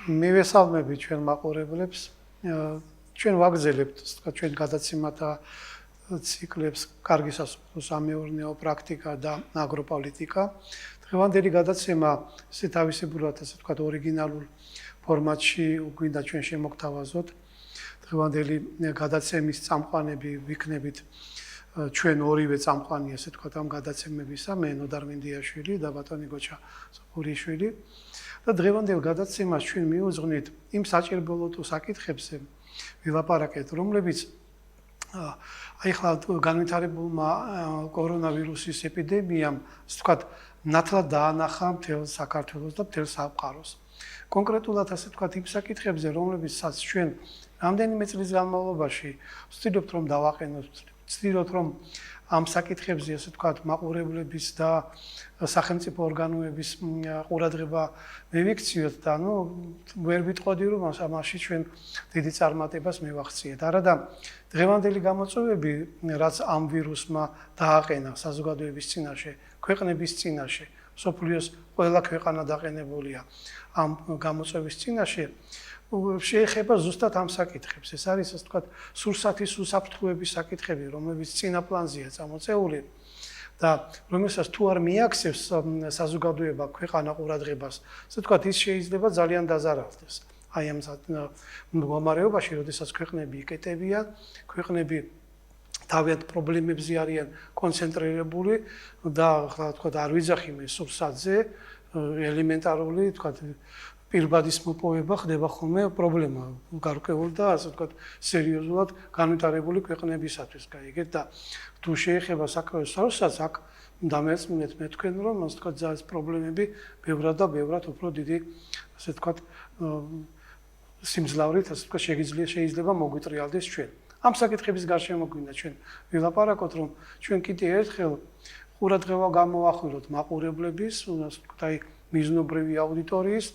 მივესალმები ჩვენ მაყურებლებს. ჩვენ ვაგზელებთ ჩვენ გადაცემათა ციკლებს კარგი სასოფლო სამეურნეო პრაქტიკა და აგროპოლიტიკა. დღევანდელი გადაცემა ისე თავისებურად, ასე ვთქვათ, ორიგინალურ ფორმატში გვინდა ჩვენ შემოგთავაზოთ. დღევანდელი გადაცემის წამყვანები ვიქნებით ჩვენ ორივე წამყვანი, ასე ვთქვათ, ამ გადაცემებისა, მე ნოდარ მინდიაშვილი და ბატონი გოჩა სოფურიშვილი. და დღევანდელ გადაცემას ჩვენ მიუძღვნით იმ საჭიროებო საკითხებზე ვილაპარაკეთ, რომლებიც აი ხლა განვითარებულმა კორონავირუსის ეპიდემიამ, ასე ვთქვათ, ნათლად დაანახა მთელ საქართველოს და მთელ სამყაროს. კონკრეტულად, ასე ვთქვათ, იმ საკითხებზე, რომლებიცაც ჩვენ რამდენიმე წლის განმავლობაში ვცდილობთ რომ დავაყენოთ, ვცდილობთ რომ ამ საკითხებზე, ასე ვთქვათ, მაყურებლების და სახელმწიფო ორგანოების ყურადღება მივიქციოთ და ვერ ვიტყოდი რომ ამაში ჩვენ დიდი წარმატებას მივახციეთ. არადა დღევანდელი გამოწვევები, რაც ამ ვირუსმა დააყენა საზოგადოების წინაშე, ქვეყნების წინაშე, მსოფლიოს ყველა ქვეყანა დაყენებულია ამ გამოწვევის წინაშე, შეეხება ზუსტად ამ საკითხებს. ეს არის, ასე ვთქვათ, სურსათის უსაფრთხოების საკითხები, რომლებიც წინა პლანზეა წამოწეული და რომელსაც თუ არ მიაქცევს საზოგადოება ქვეყანა ყურადღებას, ასე ვთქვათ, ის შეიძლება ძალიან დაზარალდეს. აი ამ მდგომარეობაში, როდესაც ქვეყნები იკეტებიან, ქვეყნები თავიანთ პრობლემებზე არიან კონცენტრირებული და ახლა ვთქვათ, არ ვიძახი მე სურსათზე, ელემენტარული, ვთქვათ, პირბადის მოპოვება ხდება ხოლმე პრობლემა გარკვეულ და ასე ვთქვათ, სერიოზულად განვითარებული ქვეყნებისათვის. გაიგეთ და თუ შეეხება საკუთარ სურსათს, აქ დამეწმინეთ მე თქვენ რომ ასე ვთქვათ, ეს პრობლემები ბევრად და ბევრად უფრო დიდი, ასე ვთქვათ, სიმძლავრით, ასე ვთქვათ, შეიძლება მოგვიტრიალდეს ჩვენ. ამ საკითხების გარშემო გვინდა ჩვენ ვილაპარაკოთ, რომ ჩვენ კიდე ერთხელ ყურადღება გამოვახვილოთ მაყურებლების, ასე ვთქვათ, აი მიზნობრივი აუდიტორიის,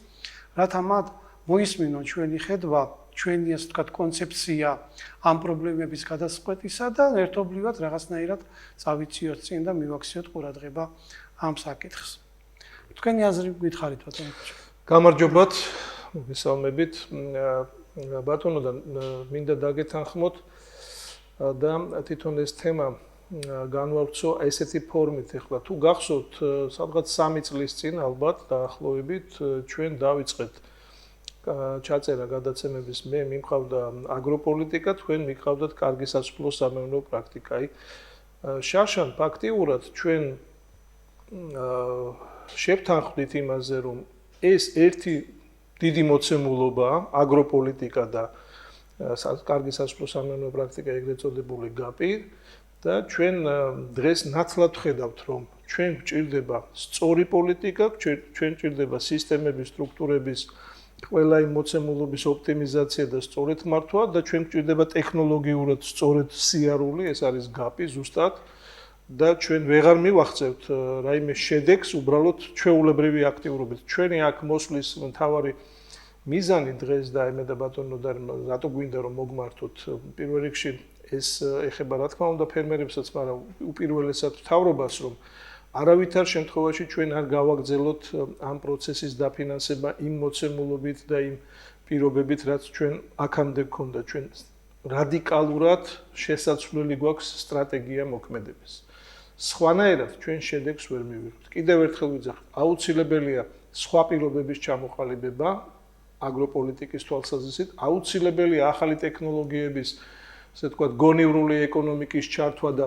რათა მათ მოისმინონ ჩვენი ხედვა, ჩვენი, ასე ვთქვათ, კონცეფცია ამ პრობლემების გადაწყვეტისა და ერთობლივად რაღაცნაირად წავიწიოთ წინ და მივაქციოთ ყურადღება ამ საკითხს. თქვენი აზრი გითხარით, ბატონო. გამარჯობათ, მოგესალმებით. ბატონო და მინდა დაგეთანხმოთ და თვითონ ეს თემა განვავრცო ესეთი ფორმით. ეხლა თუ გახსოვთ, სადღაც 3 წლის წინ ალბათ დაახლოებით ჩვენ დავიწყეთ ჩაწერა გადაცემების, მე მიმყავდა აგროპოლიტიკა, თქვენ მიყავდათ კარგი სასოფლო სამეურნეო პრაქტიკა. შარშან ფაქტიურად ჩვენ შევთანხმდით იმაზე, რომ ეს ერთი დიდი მოცემულობაა აგროპოლიტიკა და კარგი სასოფლო სამეურნეო პრაქტიკა, ეგრეთ წოდებული გაპი. და ჩვენ დღეს ნაცვლად ვხედავთ, რომ ჩვენ გვჭირდება სწორი პოლიტიკა, ჩვენ გვჭირდება სისტემების, სტრუქტურების ყველა იმ მოცემულობის ოპტიმიზაცია და სწორედ მართვა და ჩვენ გვჭირდება ტექნოლოგიურად სწორედ სიარული, ეს არის გაპი ზუსტად და ჩვენ ვეღარ მივახცევთ რაიმე შედეგს უბრალოდ ჩვეულებრივი აქტიურობით. ჩვენი აქ მოსვლის მთავარი მიზანი დღეს და მე და ბატონო და რატო გვინდა რომ მოგმართოთ პირველ რიგში ეს ეხება რა თქმა უნდა ფერმერებსაც, მაგრამ უპირველესად მთავრობას, რომ არავითარ შემთხვევაში ჩვენ არ გავაგრძელოთ ამ პროცესის დაფინანსება იმ მოცემულობით და იმ პირობებით, რაც ჩვენ აქამდე გქონდა. ჩვენ რადიკალურად შესაძლებელი გვაქვს სტრატეგია მოქმედების. სხვანაირად ჩვენ შედეგს ვერ მივიღებთ. კიდევ ერთხელ ვიძახით, აუცილებელია სხვა პირობების ჩამოყალიბება აგროპოლიტიკის თვალსაზრისით, აუცილებელია ახალი ტექნოლოგიების, ასე ვთქვათ, გონივრული ეკონომიკის ჩართვა და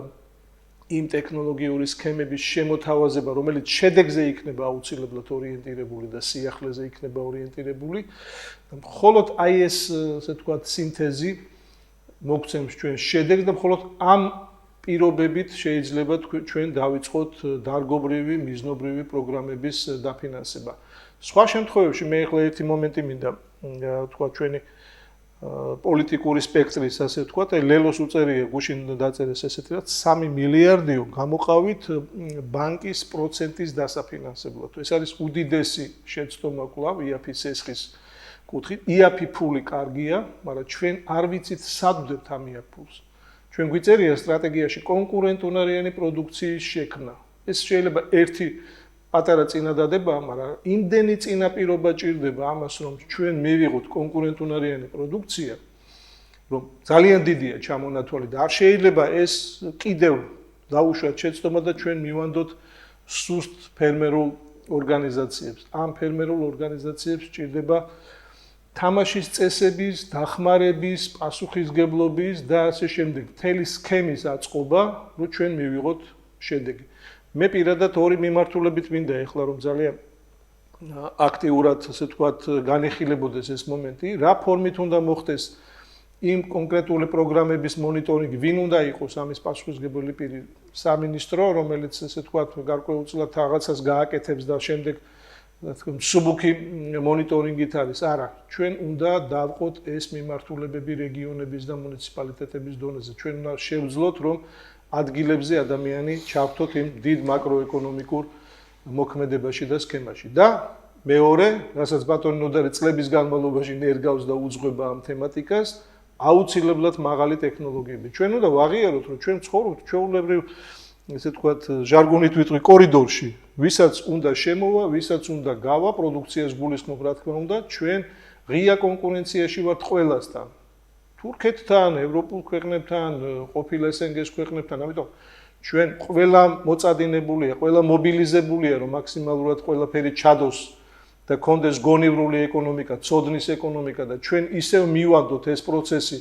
იმ ტექნოლოგიური სქემების შემოთავაზება, რომელიც შედეგზე იქნება აუცილებლად ორიენტირებული და სიახლეზე იქნება ორიენტირებული. მხოლოდ აი ეს, ასე ვთქვათ, სინთეზი მოგცემს ჩვენ შედეგს და მხოლოდ ამ პირობებით შეიძლება ჩვენ დავიწყოთ დარგობრივი, მიზნობრივი პროგრამების დაფინანსება. სხვა შემთხვევებში მე ახლა ერთი მომენტი მინდა ვთქვა ჩვენი პოლიტიკური სპექტრის, ასე ვთქვათ, აი ლელოს უწერია, გუშინ დაწერეს ესეთი რაც 3 მილიარდიო გამოყავით ბანკის პროცენტის დასაფინანსებლად. ეს არის უდიდესი შეცდომა კვლავ იაფის ესხის კუთხით. იაფი ფული კარგია, მაგრამ ჩვენ არ ვიცით სად ვდებთ ამ იაფ ფულს. ჩვენ გვიწერია სტრატეგიაში კონკურენტუნარიანი პროდუქციის შექმნა. ეს შეიძლება ერთი პატარა წინადადებაა, მაგრამ იმდენი წინაპირობა ჭირდება ამას, რომ ჩვენ მივიღოთ კონკურენტუნარიანი პროდუქცია, რომ ძალიან დიდია ჩამონათვალი და არ შეიძლება ეს კიდევ დაუშვათ შეცდომა და ჩვენ მივანდოთ სუსტ ფერმერულ ორგანიზაციებს. ამ ფერმერულ ორგანიზაციებს ჭირდება თამაშის წესების, დახმარების, პასუხისგებლობის და ასე შემდეგ მთელი სქემის აწყობა, რომ ჩვენ მივიღოთ შედეგი. მე პირადად ორი მიმართულებით მინდა ეხლა რომ ძალიან აქტიურად, ასე ვთქვათ, განეხილებოდეს ეს მომენტი, რა ფორმით უნდა მოხდეს იმ კონკრეტული პროგრამების მონიტორინგი, ვინ უნდა იყოს ამის პასუხისმგებელი პირი, სამინისტრო, რომელიც ასე ვთქვათ, გარკვეულწილად რაღაცას გააკეთებს და შემდეგ მსუბუქი მონიტორინგით არის. არა, ჩვენ უნდა დავყოთ ეს მიმართულებები რეგიონების და მუნიციპალიტეტების დონეზე. ჩვენ უნდა შევძლოთ, რომ ადგილებზე ადამიანი ჩავთოთ იმ დიდ მაკროეკონომიკურ მოქმედებაში და სქემაში. და მეორე, რასაც ბატონი ნოდარი წლების განმავლობაში ნერგავს და უძღვება ამ თემატიკას, აუცილებლად მაღალი ტექნოლოგიები. ჩვენ უნდა ვაღიაროთ, რომ ჩვენ ცხოვრობთ ჩვეულებრივ, ესე ვთქვათ, ჟარგონით ვიტყვი კორიდორში, ვისაც უნდა შემოვა, ვისაც უნდა გავა, პროდუქციას გულისხმობ, რა თქმა უნდა, ჩვენ ღია კონკურენციაში ვართ ყველასთან. თურქეთთან, ევროპულ ქვეყნებთან, ყოფილ SNG-ს ქვეყნებთან, ამიტომ ჩვენ ყველა მოწადინებულია, ყველა მობილიზებულია, რომ მაქსიმალურად ყველაფერი ჩადოს და კონდეს გონივრული ეკონომიკა, ცოდნის ეკონომიკა და ჩვენ ისევ მივანდოთ ეს პროცესი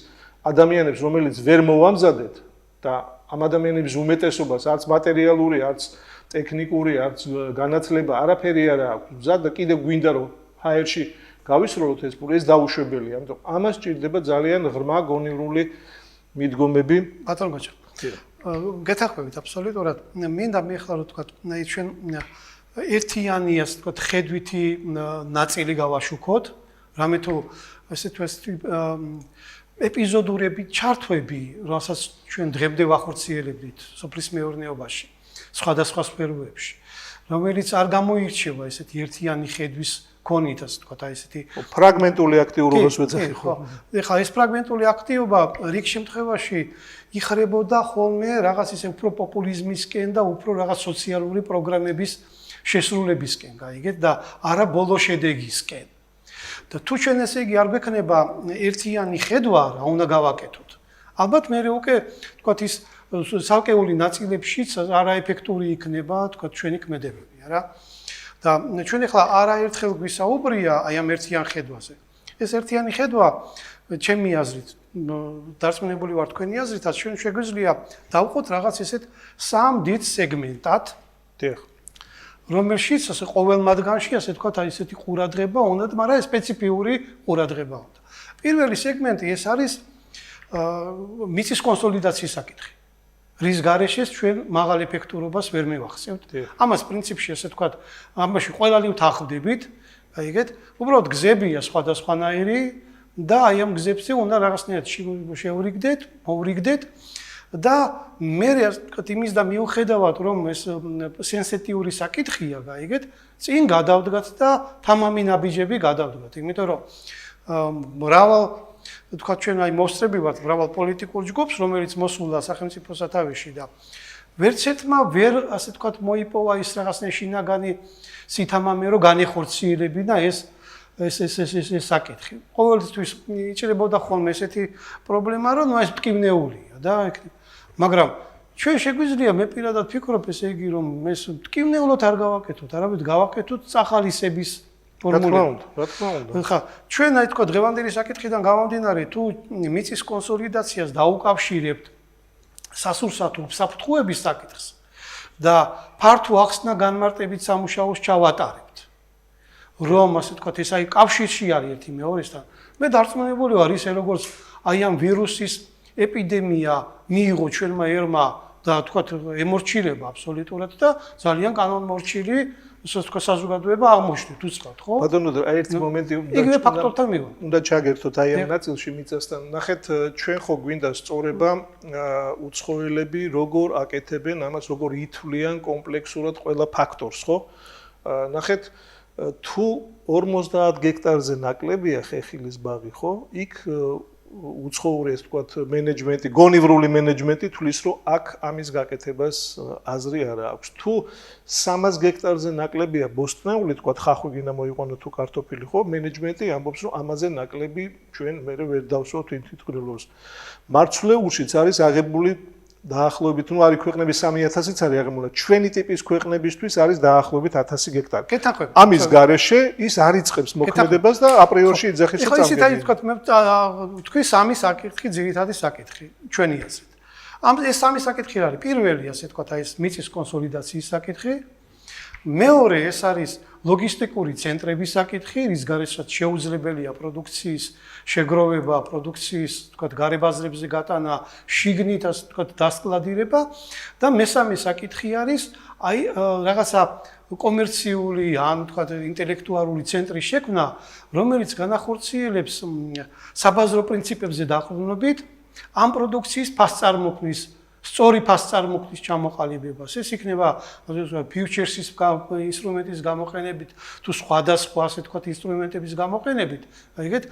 ადამიანებს, რომელიც ვერ მოვამზადეთ და ამ ადამიანების უმეტესობას არც მატერიალური, არც ტექნიკური, არც განათლება არაფერი არ აქვს. მზად და კიდევ გვინდა რომ ჰაერში გავისროლოთ ეს პური, ეს დაუშვებელია. ამიტომ ამას ჭირდება ძალიან ღრმა გონივრული მიდგომები. ბატონო გოჩა. გეთახმებით აბსოლუტურად. მინდა მიხარ რომ თქვა, ჩვენ ერთიანი ასე ვთქვათ, ხედვითი ნაწილი გავაშუქოთ, რამე თუ ესე ვთქვათ, ეპიზოდურები, ჩართვები, რასაც ჩვენ დღემდე ვახორციელებდით სოფლის მეურნეობაში, სხვადასხვა სფეროებში, რომელიც არ გამოირჩევა ესეთი ერთიანი ხედვის კონით, ასე ვთქვათ, აი ესეთი ფრაგმენტული აქტიურობას ვეძახი ხო? ეხლა ეს ფრაგმენტული აქტივობა რიგ შემთხვევაში იხრებოდა ხოლმე რაღაც ისე უფრო პოპულიზმისკენ და უფრო რაღაც სოციალური პროგრამების შესრულებისკენ, გაიგეთ და არა ბოლო შედეგისკენ. და თუ ჩვენ ესე იგი არ გვექნება ერთიანი ხედვა, რა უნდა გავაკეთოთ? ალბათ მე უკვე თქვათ ის სალკეული ნაწილებშიც არაეფექტური იქნება თქვათ ჩვენი ქმედებები, არა? და ჩვენ ახლა არაერთხელ გვისაუბრია აი ამ ერთიან ხედვაზე. ეს ერთიანი ხედვა ჩემი აზრით, დარწმუნებული ვარ თქვენი აზრითაც, ჩვენ შეგვიძლია დავყოთ რაღაც ესეთ სამ დიდ სეგმენტად, დიახ. რომელშიც ასე ყოველ მათგანში ასე ვთქვათ, აი ესეთი ყურადღება უნდა, მაგრამ სპეციფიური ყურადღება უნდა. პირველი სეგმენტი ეს არის მიწის კონსოლიდაციის საკითხი. რის გარეშეც ჩვენ მაღალ ეფექტურობას ვერ მივახსენებთ. ამას პრინციპში ასე ვთქვათ, ამაში ყველანი ვთანხმდებით, აიგეთ, უბრალოდ გზებია სხვადასხვანაირი და აი ამ გზებზე უნდა რაღაცნაირად შევრიგდეთ, მოვრიგდეთ და მე ასე ვთქვათ, იმის და მიუხედავად, რომ ეს სენსიტიური საკითხია, გაიგეთ, წინ გადავდგათ და თამამი ნაბიჯები გადავდგათ, იმიტომ რომ მრავალ თქვა ჩვენ აი მოსწრები ვართ მრავალ პოლიტიკურ ჯგუფს, რომელიც მოსულა სახელმწიფო სათავეში და ვერც ერთმა ვერ ასე ვთქვათ მოიპოვა ის რაღაცნაირი შინაგანი სითამამე რომ განეხორციელებინა ეს საკითხი. ყოველთვის იჭრებოდა ხოლმე ესეთი პრობლემა, რომ ეს მტკივნეულია და მაგრამ ჩვენ შეგვიძლია მე პირადად ვფიქრობ ესე იგი რომ ეს მტკივნეულად არ გავაკეთოთ, არამედ გავაკეთოთ წახალისების რა თქმა უნდა. ხა, ჩვენ აი თქვა დღევანდელი საკითხიდან გამომდინარე, თუ მიწის კონსოლიდაციას დაუკავშირებთ სასურსათო საფრთხეების საკითხს და ფართო ახსნა განმარტებით სამუშაოს ჩავატარებთ. რომ ასე ვთქვათ, ეს აი კავშირში არის ერთი მეორესთან. მე დარწმუნებული ვარ ისე როგორც აი ამ ვირუსის ეპიდემია მიიღო ჩვენმა ერმა და ვთქვათ ემორჩილება აბსოლუტურად და ძალიან კანონმორჩილი საზოგადოება აღმოჩნდით უცხოთ, ხო? ბატონო, აი ერთი მომენტი იგივე ფაქტორთან მივა. უნდა ჩაგერთოთ აი ამ ნაწილში მიწასთან. ნახეთ, ჩვენ ხო გვინდა სწორება უცხოელები როგორ აკეთებენ ამას, როგორ ითვლიან კომპლექსურად ყველა ფაქტორს, ხო? ნახეთ, თუ 50 გექტარზე ნაკლებია ხეხილის ბაღი, ხო? იქ უცხოური ეს თქვათ მენეჯმენტი, გონივრული მენეჯმენტი თulis რომ აქ ამის გაკეთებას აზრი არ აქვს. თუ 300 გექტარზე ნაკლებია ბოსტნეული, თქვათ ხახვი გინდა მოიყვანო თუ კარტოფილი, ხო, მენეჯმენტი ამბობს რომ ამაზე ნაკლები ჩვენ მერე ვერ დავსვათ თითქმის. მარცვლეულშიც არის აღებული დაახლოებით, ну არის ქვეყნები 3000-იც არის აღებული. ჩვენი ტიპის ქვეყნებისთვის არის დაახლოებით 1000 გექტარი. ამის გარეშე ის არ იწყებს მოქმედებას და აპრიორში იძახის წამგები. ხო, ისეთ არის თქვა, მე თქვი სამი საკითხი, ძირითადი საკითხი ჩვენი აზრით. ეს სამი საკითხი არის. პირველი, ასე თქვა, აი ეს მიწის კონსოლიდაციის საკითხი. მეორე ეს არის ლოგისტიკური ცენტრების საკითხი, რის გარეშეც შეუძლებელია პროდუქციის შეგროვება, პროდუქციის, თქვა, გარებაზრებზე გატანა, შიგნით, ასე თქვა, დასკლადირება და მესამე საკითხი არის აი რაღაცა კომერციული ან თქვა ინტელექტუალური ცენტრის შექმნა, რომელიც განახორციელებს საბაზრო პრინციპებზე დაყრდნობით ამ პროდუქციის ფასწარმოქმნის სწორი ფასწარმოქმნის ჩამოყალიბებას. ეს იქნება ფიუჩერსის ინსტრუმენტის გამოყენებით თუ სხვადასხვა ასე თქვათ ინსტრუმენტების გამოყენებით. აიგეთ?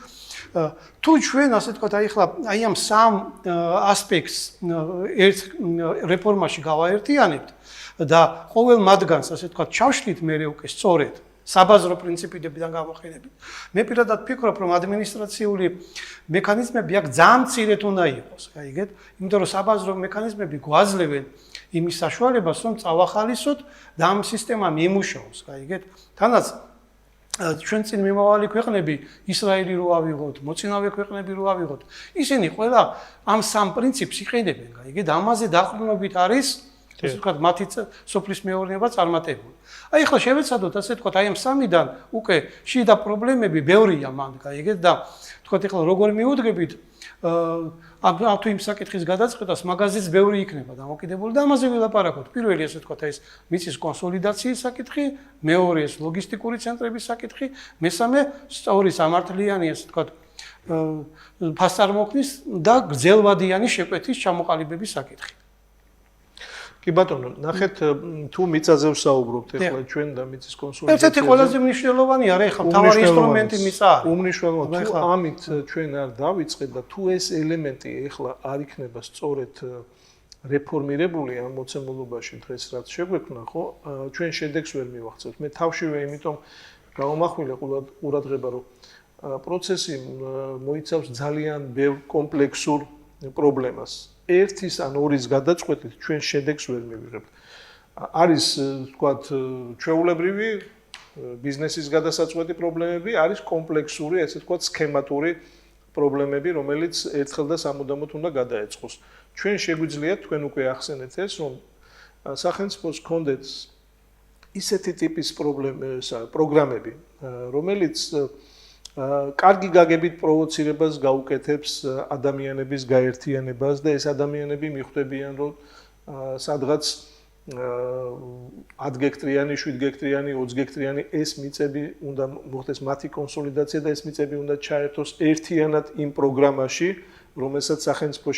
თუ ჩვენ ასე თქვათ აი ხლა აი ამ სამ ასპექტს ერთ რეფორმაში გავაერთიანებთ და ყოველ მათგანს ასე თქვათ ჩავშლით მერე უკვე სწორედ საბაზრო პრინციპებიდან გამოყენებით. მე პირადად ვფიქრობ, რომ ადმინისტრაციული მექანიზმები აქ ძალიან მცირედ უნდა იყოს, გაიგეთ? იმიტომ რომ საბაზრო მექანიზმები გვაძლევენ იმის საშუალებას, რომ წავახალისოთ და ამ სისტემამ იმუშაოს, გაიგეთ? თანაც ჩვენ წინ მიმავალი ქვეყნები, ისრაელი რო ავიღოთ, მოწინავე ქვეყნები რო ავიღოთ, ისინი ყველა ამ სამ პრინციპს იყენებენ, გაიგეთ? ამაზე დაყრდნობით არის ესე ვთქვათ, მათი სოფლის მეურნეობა წარმატებული. აი ახლა შევეცადოთ ასე ვთქვათ, აი ამ სამიდან უკვე შიდა პრობლემები ბევრია მან, გაიგეთ და ვთქვათ, ახლა როგორ მიუდგებით ამ თუ იმ საკითხის გადაწყვეტას, მაგაზეც ბევრი იქნება დამოკიდებული და ამაზე ვილაპარაკოთ. პირველი ასე ვთქვათ, ეს მიწის კონსოლიდაციის საკითხი, მეორე ეს ლოგისტიკური ცენტრების საკითხი, მესამე სწორი სამართლიანი ასე ვთქვათ, ფასწარმოქმნის და გრძელვადიანი შეკვეთის ჩამოყალიბების საკითხი. კი ბატონო, ნახეთ თუ მიწაზე ვსაუბრობთ ახლა ჩვენ და მიწის კონსოლიდაციაზე. ერთ-ერთი ყველაზე მნიშვნელოვანი არის ახლა მთავარი ინსტრუმენტი მიწა არის. უმნიშვნელოვანესი თუ ამით ჩვენ არ დავიწყეთ და თუ ეს ელემენტი ახლა არ იქნება სწორედ რეფორმირებული ამ მოცემულობაში დღეს რაც შეგვექმნა, ხო, ჩვენ შედეგს ვერ მივახცევთ. მე თავშივე იმიტომ გავამახვილე ყურადღება, რომ პროცესი მოიცავს ძალიან ბევრ კომპლექსურ პრობლემას. ერთის ან ორის გადაწყვეტით ჩვენ შედეგს ვერ მივიღებთ. არის თქვათ ჩვეულებრივი ბიზნესის გადასაწყვეტი პრობლემები, არის კომპლექსური, ესე თქვათ სქემატური პრობლემები, რომელიც ერთხელ და სამუდამოდ უნდა გადაეწყოს. ჩვენ შეგვიძლია თქვენ უკვე ახსენეთ ეს, რომ სახელმწიფოს ჰქონდეთ ისეთი ტიპის პროგრამები, რომელიც კარგი გაგებით პროვოცირებას გაუკეთებს ადამიანების გაერთიანებას და ეს ადამიანები მიხვდებიან, რომ სადღაც 10 გექტრიანი, 7 გექტრიანი, 20 გექტრიანი ეს მიწები უნდა მოხდეს მათი კონსოლიდაცია და ეს მიწები უნდა ჩაერთოს ერთიანად იმ პროგრამაში, რომელსაც სახელმწიფო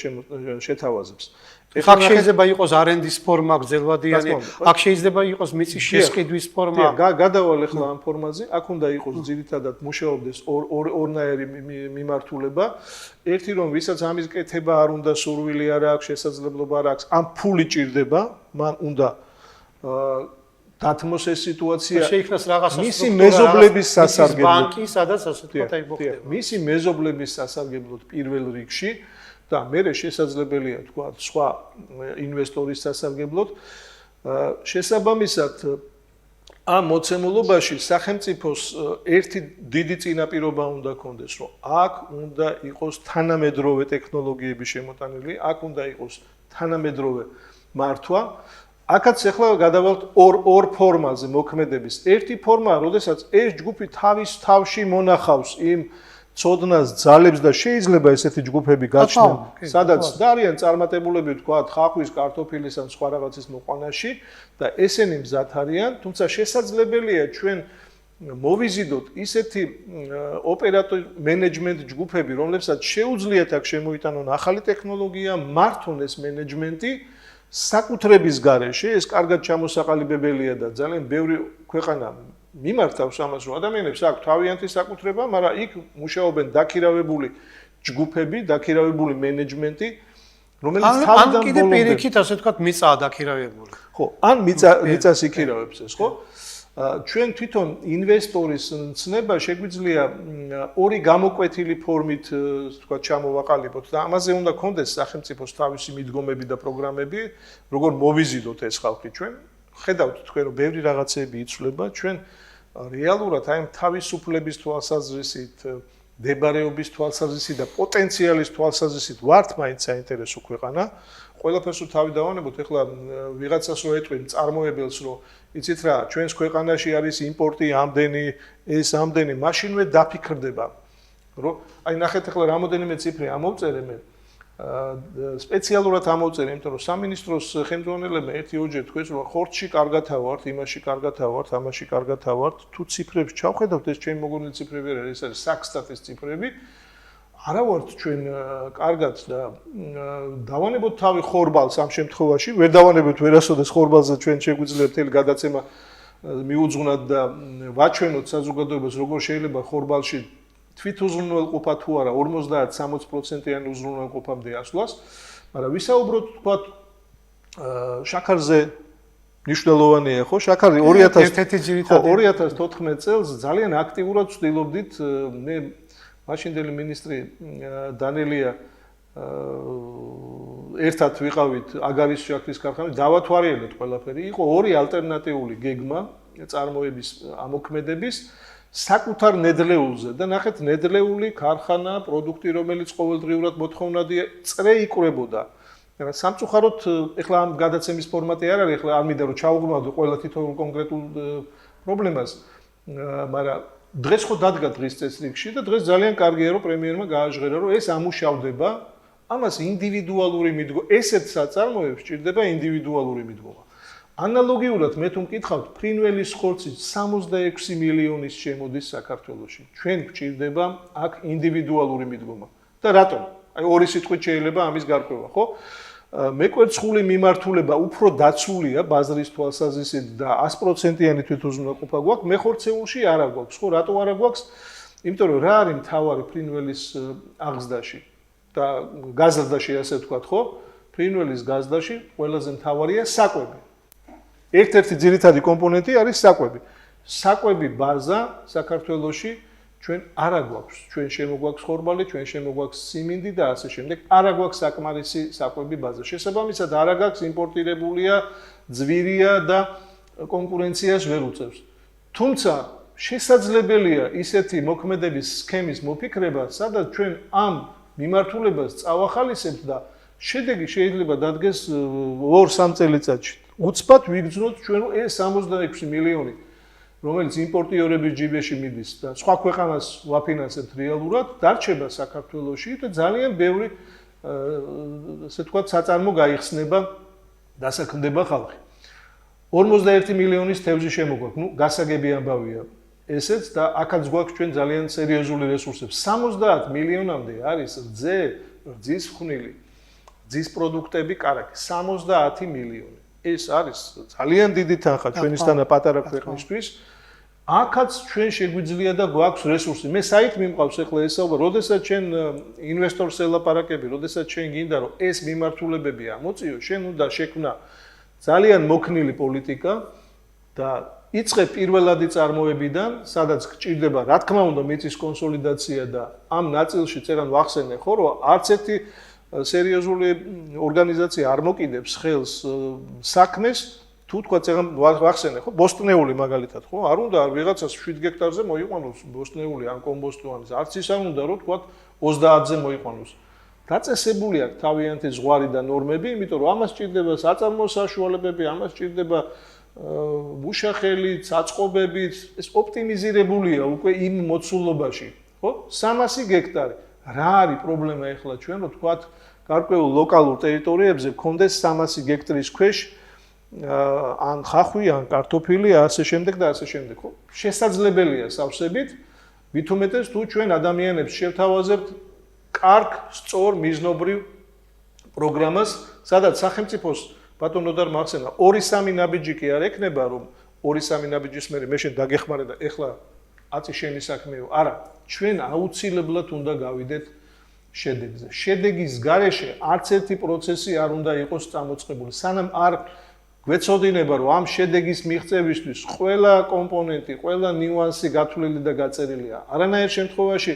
შეთავაზებს. აქ შეიძლება იყოს არენდის ფორმა გრძელვადიანი, აქ შეიძლება იყოს მიწის შესყიდვის ფორმა. გადავალ ახლა ამ ფორმაზე, აქ უნდა იყოს ძირითადად მუშაობდეს ორნაირი მიმართულება. ერთი რომ ვისაც ამის კეთება არ უნდა, სურვილი არ აქვს, შესაძლებლობა არ აქვს, ამ ფული ჭირდება, მან უნდა დათმოს ეს სიტუაცია. შეიქმნას რაღაცა მისი მეზობლების სასარგებლოდ. ბანკი, სადაც ასე თქვა, აიბოხდება. მისი მეზობლების სასარგებლოდ პირველ რიგში და მერე შესაძლებელია თქვა სხვა ინვესტორის სასარგებლოდ. შესაბამისად ამ მოცემულობაში სახელმწიფოს ერთი დიდი წინაპირობა უნდა ქონდეს, რომ აქ უნდა იყოს თანამედროვე ტექნოლოგიები შემოტანილი, აქ უნდა იყოს თანამედროვე მართვა. აქაც ახლა გადავალთ ორ ფორმაზე მოქმედების. ერთი ფორმაა, როდესაც ეს ჯგუფი თავის თავში მონახავს იმ ცოდნას, ძალებს და შეიძლება ესეთი ჯგუფები გაჩნდნენ, სადაც არიან წარმატებულები, თქვათ, ხახვის, კარტოფილის ან სხვა რაღაცის მოყვანაში და ესენი მზად არიან, თუმცა შესაძლებელია ჩვენ მოვიზიდოთ ისეთი ოპერატორ მენეჯმენტ ჯგუფები, რომლებსაც შეუძლიათ აქ შემოიტანონ ახალი ტექნოლოგია, მართონ ეს მენეჯმენტი საკუთრების გარეშე, ეს კარგად ჩამოსაყალიბებელია და ძალიან ბევრი ქვეყანა მიმართავს ამას, რომ ადამიანებს აქვს თავიანთი საკუთრება, მაგრამ იქ მუშაობენ დაქირავებული ჯგუფები, დაქირავებული მენეჯმენტი, რომელიც ან თავიდან კიდე პირიქით ასე ვთქვათ მიწაა დაქირავებული. ხო, ან მიწას იქირავებს ეს, ხო? ჩვენ თვითონ ინვესტორის ცნება შეგვიძლია ორი გამოკვეთილი ფორმით თქვა ჩამოვაყალიბოთ და ამაზე უნდა კონდეს სახელმწიფოს თავისი მიდგომები და პროგრამები, როგორ მოვიზიდოთ ეს ხალხი ჩვენ. ხედავთ თქვენ რომ ბევრი რაღაცები იცვლება, ჩვენ რეალურად აი თავისუფლების თვალსაზრისით, დებარეობის თვალსაზრისით და პოტენციალის თვალსაზრისით ვართ მაინც საინტერესო ქვეყანა. ყველაფერს რო თავი დავანებოთ, ეხლა ვიღაცას რო ეტყვი მწარმოებელს, რომ იცით რა, ჩვენს ქვეყანაში არის იმპორტი ამდენი, ეს ამდენი, მაშინვე დაფიქრდება. რომ აი ნახეთ ეხლა რამოდენიმე ციფრი ამოვწერე მე. სპეციალურად ამოვწერე, იმიტომ რომ სამინისტროს ხელმძღვანელებმა ერთი-ორჯერ თქვეს, რომ ხორცში კარგათა ვართ, იმაში კარგათა ვართ, ამაში კარგათა ვართ. თუ ციფრებს ჩავხედავთ, ეს ჩემი მოგონილი ციფრები არ არის, ეს არის საქსტატის ციფრები. არა ვართ ჩვენ კარგად და დავანებოთ თავი ხორბალს ამ შემთხვევაში, ვერ დავანებოთ ვერასოდეს ხორბალზე ჩვენ შეგვიძლია მთელი გადაცემა მიუძღვნათ და ვაჩვენოთ საზოგადოებას როგორ შეიძლება ხორბალში თვითუზრუნველყოფა თუ არა 50-60%-იანი უზრუნველყოფამდე ასვლას, მაგრამ ვისაუბროთ თქვა შაქარზე მნიშვნელოვანია ხო? შაქარი 2014 წელს ძალიან აქტიურად ვცდილობდით მე მაშინდელი მინისტრი დანელია ერთად ვიყავით აგარის შაქრის ქარხანაში, დავათვალიერეთ ყველაფერი. იყო ორი ალტერნატიული გეგმა წარმოების ამოქმედების საკუთარ ნედლეულზე და ნახეთ ნედლეული ქარხანა, პროდუქტი, რომელიც ყოველდღიურად მოთხოვნადია, წრე იკვრებოდა. სამწუხაროდ, ეხლა ამ გადაცემის ფორმატი არ არის, ეხლა არ მინდა რომ ჩავუღმავდე ყველა თითოეულ კონკრეტულ პრობლემას, მაგრამ დღეს ხო დადგა დღის წესრიგში და დღეს ძალიან კარგია რომ პრემიერმა გააჟღერა რომ ეს ამუშავდება, ამას ინდივიდუალური მიდგომა, ესეთ საწარმოებს სჭირდება ინდივიდუალური მიდგომა. ანალოგიურად მე თუ მკითხავთ, ფრინველის ხორცის 66 მილიონის შემოდის საქართველოში. ჩვენ გვჭირდება აქ ინდივიდუალური მიდგომა. და რატომ? აი ორი სიტყვით შეიძლება ამის გარკვევა, ხო? მეკვერცხული მიმართულება უფრო დაცულია ბაზრის თვალსაზრისით და 100%-იანი თვითუზრუნველყოფა გვაქვს, მეხორცეულში არა გვაქვს, ხო? რატო არა გვაქვს? იმიტომ რომ რა არის მთავარი ფრინველის აღზრდაში და გაზრდაში, ასე ვთქვათ, ხო? ფრინველის გაზრდაში ყველაზე მთავარია საკვები. ერთ-ერთი ძირითადი კომპონენტი არის საკვები. საკვები ბაზა საქართველოში ჩვენ არა გვაქვს. ჩვენ შემოგვაქვს ხორბალი, ჩვენ შემოგვაქვს სიმინდი და ასე შემდეგ. არა გვაქვს საკმარისი საკვები ბაზა. შესაბამისად, არა გაქვს იმპორტირებულია, ძვირია და კონკურენციას ვერ უწევს. თუმცა შესაძლებელია ისეთი მოქმედების სქემის მოფიქრება, სადაც ჩვენ ამ მიმართულებას წავახალისებთ და შედეგი შეიძლება დადგეს 2-3 წელიწადში. უცბად ვიგრძნოთ ჩვენ ეს 66 მილიონი რომელიც იმპორტიორების ჯიბეში მიდის და სხვა ქვეყანას ვაფინანსებთ რეალურად, დარჩება საქართველოში და ძალიან ბევრი ასე ვთქვათ საწარმო გაიხსნება, დასაქმდება ხალხი. 51 მილიონის თევზი შემოგვაქვს, ნუ გასაგები ამბავია ესეც და აქაც გვაქვს ჩვენ ძალიან სერიოზული რესურსები. 70 მილიონამდე არის რძე, რძის ხვნილი, რძის პროდუქტები კარგი, 70 მილიონი. ეს არის ძალიან დიდი თანხა ჩვენისთანა პატარა ქვეყნისთვის. აქაც ჩვენ შეგვიძლია და გვაქვს რესურსი. მე საით მიმყავს ახლა ესაუბრა, როდესაც ჩვენ ინვესტორს ელაპარაკები, როდესაც ჩვენ გინდა რომ ეს მიმართულებები ამოწიო, შენ უნდა შექმნა ძალიან მოქნილი პოლიტიკა და იწყე პირველადი წარმოებიდან, სადაც გჭირდება, რა თქმა უნდა, მიწის კონსოლიდაცია და ამ ნაწილში წერან ვახსენე ხო, რომ არც ერთი სერიოზული ორგანიზაცია არ მოკიდებს ხელს საქმეს, თუ თქვა წერან ვახსენე ხო, ბოსტნეული მაგალითად ხო, არ უნდა ვიღაცას 7 გექტარზე მოიყვანოს ბოსტნეული ან კომბოსტოვანის, არც ის არ უნდა რომ თქვა 30-ზე მოიყვანოს. დაწესებული აქვს თავიანთი ზღვარი და ნორმები, იმიტომ რომ ამას სჭირდება საწარმოო საშუალებები, ამას სჭირდება მუშახელი, საწყობებით, ეს ოპტიმიზირებულია უკვე იმ მოცულობაში, ხო? 300 გექტარი. რა არის პრობლემა ახლა ჩვენ, რომ თქვა გარკვეულ ლოკალურ ტერიტორიებზე გქონდეს 300 გექტრის ქვეშ ან ხახვი, ან კარტოფილი, ასე შემდეგ და ასე შემდეგ, ხო? შესაძლებელია სავსებით, მით უმეტეს თუ ჩვენ ადამიანებს შევთავაზებთ კარგ, სწორ, მიზნობრივ პროგრამას, სადაც სახელმწიფოს ბატონო და მახსენა 2-3 ნაბიჯი კი არ ექნება, რომ 2-3 ნაბიჯის მერე მე შენ დაგეხმარე და ეხლა აწი შენი საქმეო. არა, ჩვენ აუცილებლად უნდა გავიდეთ შედეგზე. შედეგის გარეშე არც ერთი პროცესი არ უნდა იყოს წამოწყებული. სანამ არ გვეცოდინება, რომ ამ შედეგის მიღწევისთვის ყველა კომპონენტი, ყველა ნიუანსი გათვლილი და გაწერილია. არანაირ შემთხვევაში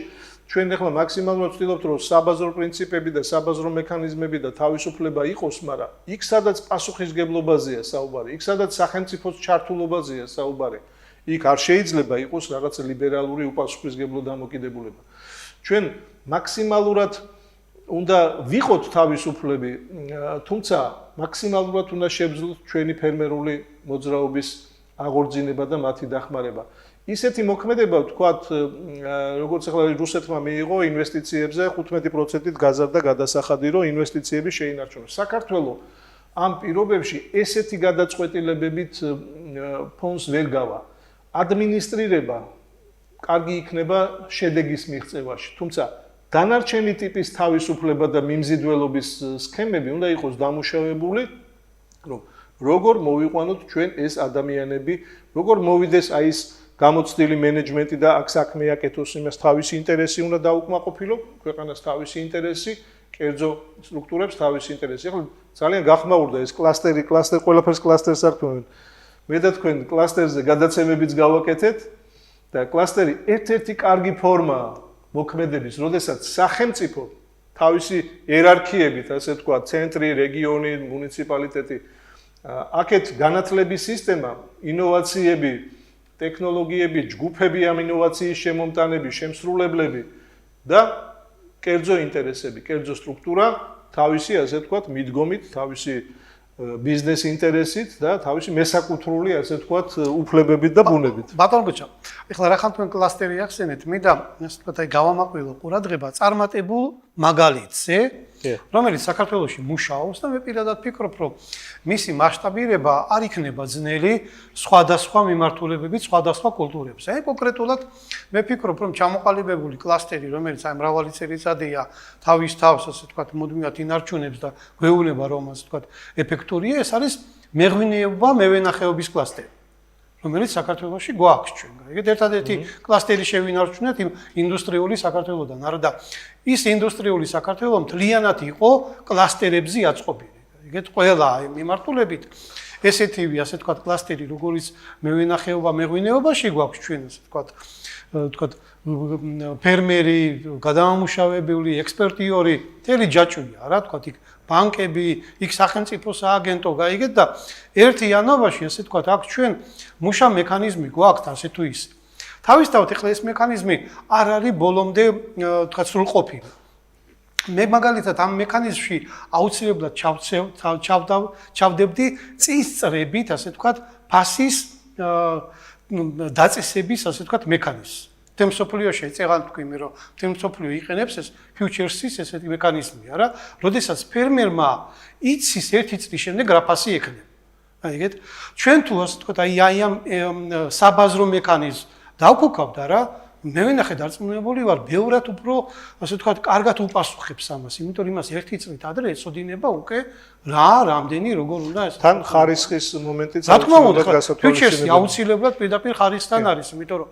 ჩვენ ახლა მაქსიმალურად ვცდილობთ, რომ საბაზრო პრინციპები და საბაზრო მექანიზმები და თავისუფლება იყოს, მაგრამ იქ სადაც პასუხისგებლობაზეა საუბარი, იქ სადაც სახელმწიფოს ჩართულობაზეა საუბარი, იქ არ შეიძლება იყოს რაღაც ლიბერალური უპასუხისგებლო დამოკიდებულება. ჩვენ მაქსიმალურად უნდა ვიყოთ თავისუფლები, თუმცა მაქსიმალურად უნდა შევძლოთ ჩვენი ფერმერული მოძრაობის აღორძინება და მათი დახმარება. ისეთი მოქმედება, ვთქვათ, როგორც ახლა რუსეთმა მიიღო ინვესტიციებზე 15%-ით გაზარდა გადასახადი, რომ ინვესტიციები შეინარჩუნოს. საქართველოს ამ პირობებში ესეთი გადაწყვეტილებებით ფონს ვერ გავა. ადმინისტრირება კარგი იქნება შედეგის მიღწევაში, თუმცა დანარჩენი ტიპის თავისუფლება და მიმზიდველობის სქემები უნდა იყოს დამუშავებული, რომ როგორ მოვიყვანოთ ჩვენ ეს ადამიანები, როგორ მოვიდეს აი ეს გამოცდილი მენეჯმენტი და აქ საქმე აკეთოს, იმას თავისი ინტერესი უნდა დაუკმაყოფილო, ქვეყანას თავისი ინტერესი, კერძო სტრუქტურებს თავისი ინტერესი. ახლა ძალიან გახმაურდა ეს კლასტერი, ყველაფერს კლასტერს არქმევენ. მე და თქვენ კლასტერზე გადაცემებიც გავაკეთეთ და კლასტერი ერთ-ერთი კარგი ფორმაა მოქმედების, როდესაც სახელმწიფო თავისი იერარქიებით, ასე თქვა, ცენტრი, რეგიონი, მუნიციპალიტეტი, აქეთ განათლების სისტემა, ინოვაციები, ტექნოლოგიები, ჯგუფები ამ ინოვაციის შემომტანები, შემსრულებლები და კერძო ინტერესები, კერძო სტრუქტურა, თავისი, ასე თქვა, მიდგომით, თავისი ბიზნეს ინტერესით და თავისი მესაკუთრული, ასე ვთქვათ, უფლებებით და ბუნებით. ბატონ გუჩა, ეხლა რახან თქვენ კლასტერი ახსენეთ, მინდა ასე ვთქვათ, აი გავამაყვილო ყურადღება წარმატებულ მაგალითზე, რომელიც საქართველოში მუშაობს და მე პირადად ფიქრობ, რომ მისი მასშტაბირება არ იქნება ძნელი სხვადასხვა მიმართულებებით, სხვადასხვა კულტურებზე. აი კონკრეტულად მე ფიქრობ, რომ ჩამოყალიბებული კლასტერი, რომელიც აი მრავალი წელიწადია თავის თავს, ასე ვთქვათ, მუდმივად ინარჩუნებს და გვეუბნება, რომ ასე ვთქვათ, ეფექტურია, ეს არის მეღვინეობა, მევენახეობის კლასტერი, რომელიც საქართველოში გვაქვს ჩვენ. ეგეთ ერთადერთი კლასტერი შევინარჩუნეთ იმ ინდუსტრიული საქართველოდან. არა და ის ინდუსტრიული საქართველო მთლიანად იყო კლასტერებზე აწყობილი. ეგეთ ყველა მიმართულებით ესეთივე, ასე ვთქვათ, კლასტერი, როგორც მევენახეობა, მეღვინეობაში გვაქვს ჩვენ, ასე ვთქვათ, ფერმერი, გადამამუშავებელი, ექსპერტიორი, მთელი ჯაჭვია, რა ვთქვათ, იქ ბანკები, იქ სახელმწიფო სააგენტო გაიგეთ და ერთიანობაში, ასე ვთქვათ, აქ ჩვენ მუშა მექანიზმი გვაქვს, ასე თუ ისე. თავისთავად ეხლა ეს მექანიზმი არ არის ბოლომდე, ვთქვათ, სრულყოფილი. მე მაგალითად ამ მექანიზმში აუცილებლად ჩავდებდი წის წრებით, ასე ვთქვათ, ფასის დაწესების, ასე ვთქვათ, მექანიზმს. თემსოფლიოში ეწეღან თქვი მე რომ თემსოფლიო იყენებს ეს ფიუჩერსის ესეთი მექანიზმია რა, როდესაც ფერმერმა იცის ერთი წლის შემდეგ რა ფასი ექნება. აი ეგეთ ჩვენ თუ ასე ვთქვათ აი ამ საბაზრო მექანიზმს დავქუქავდა რა, მე ვინახე დარწმუნებული ვარ, ბევრად უფრო ასე ვთქვათ კარგად უპასუხებს ამას, იმიტომ რომ იმას ერთი წლით ადრე ეცოდინება უკვე რა, რამდენი როგორ უნდა ეს თან ხარისხის მომენტიც აუცილებლად გასათვალისწინებელი. აუცილებლად პირდაპირ ხარისხთან არის, იმიტომ რომ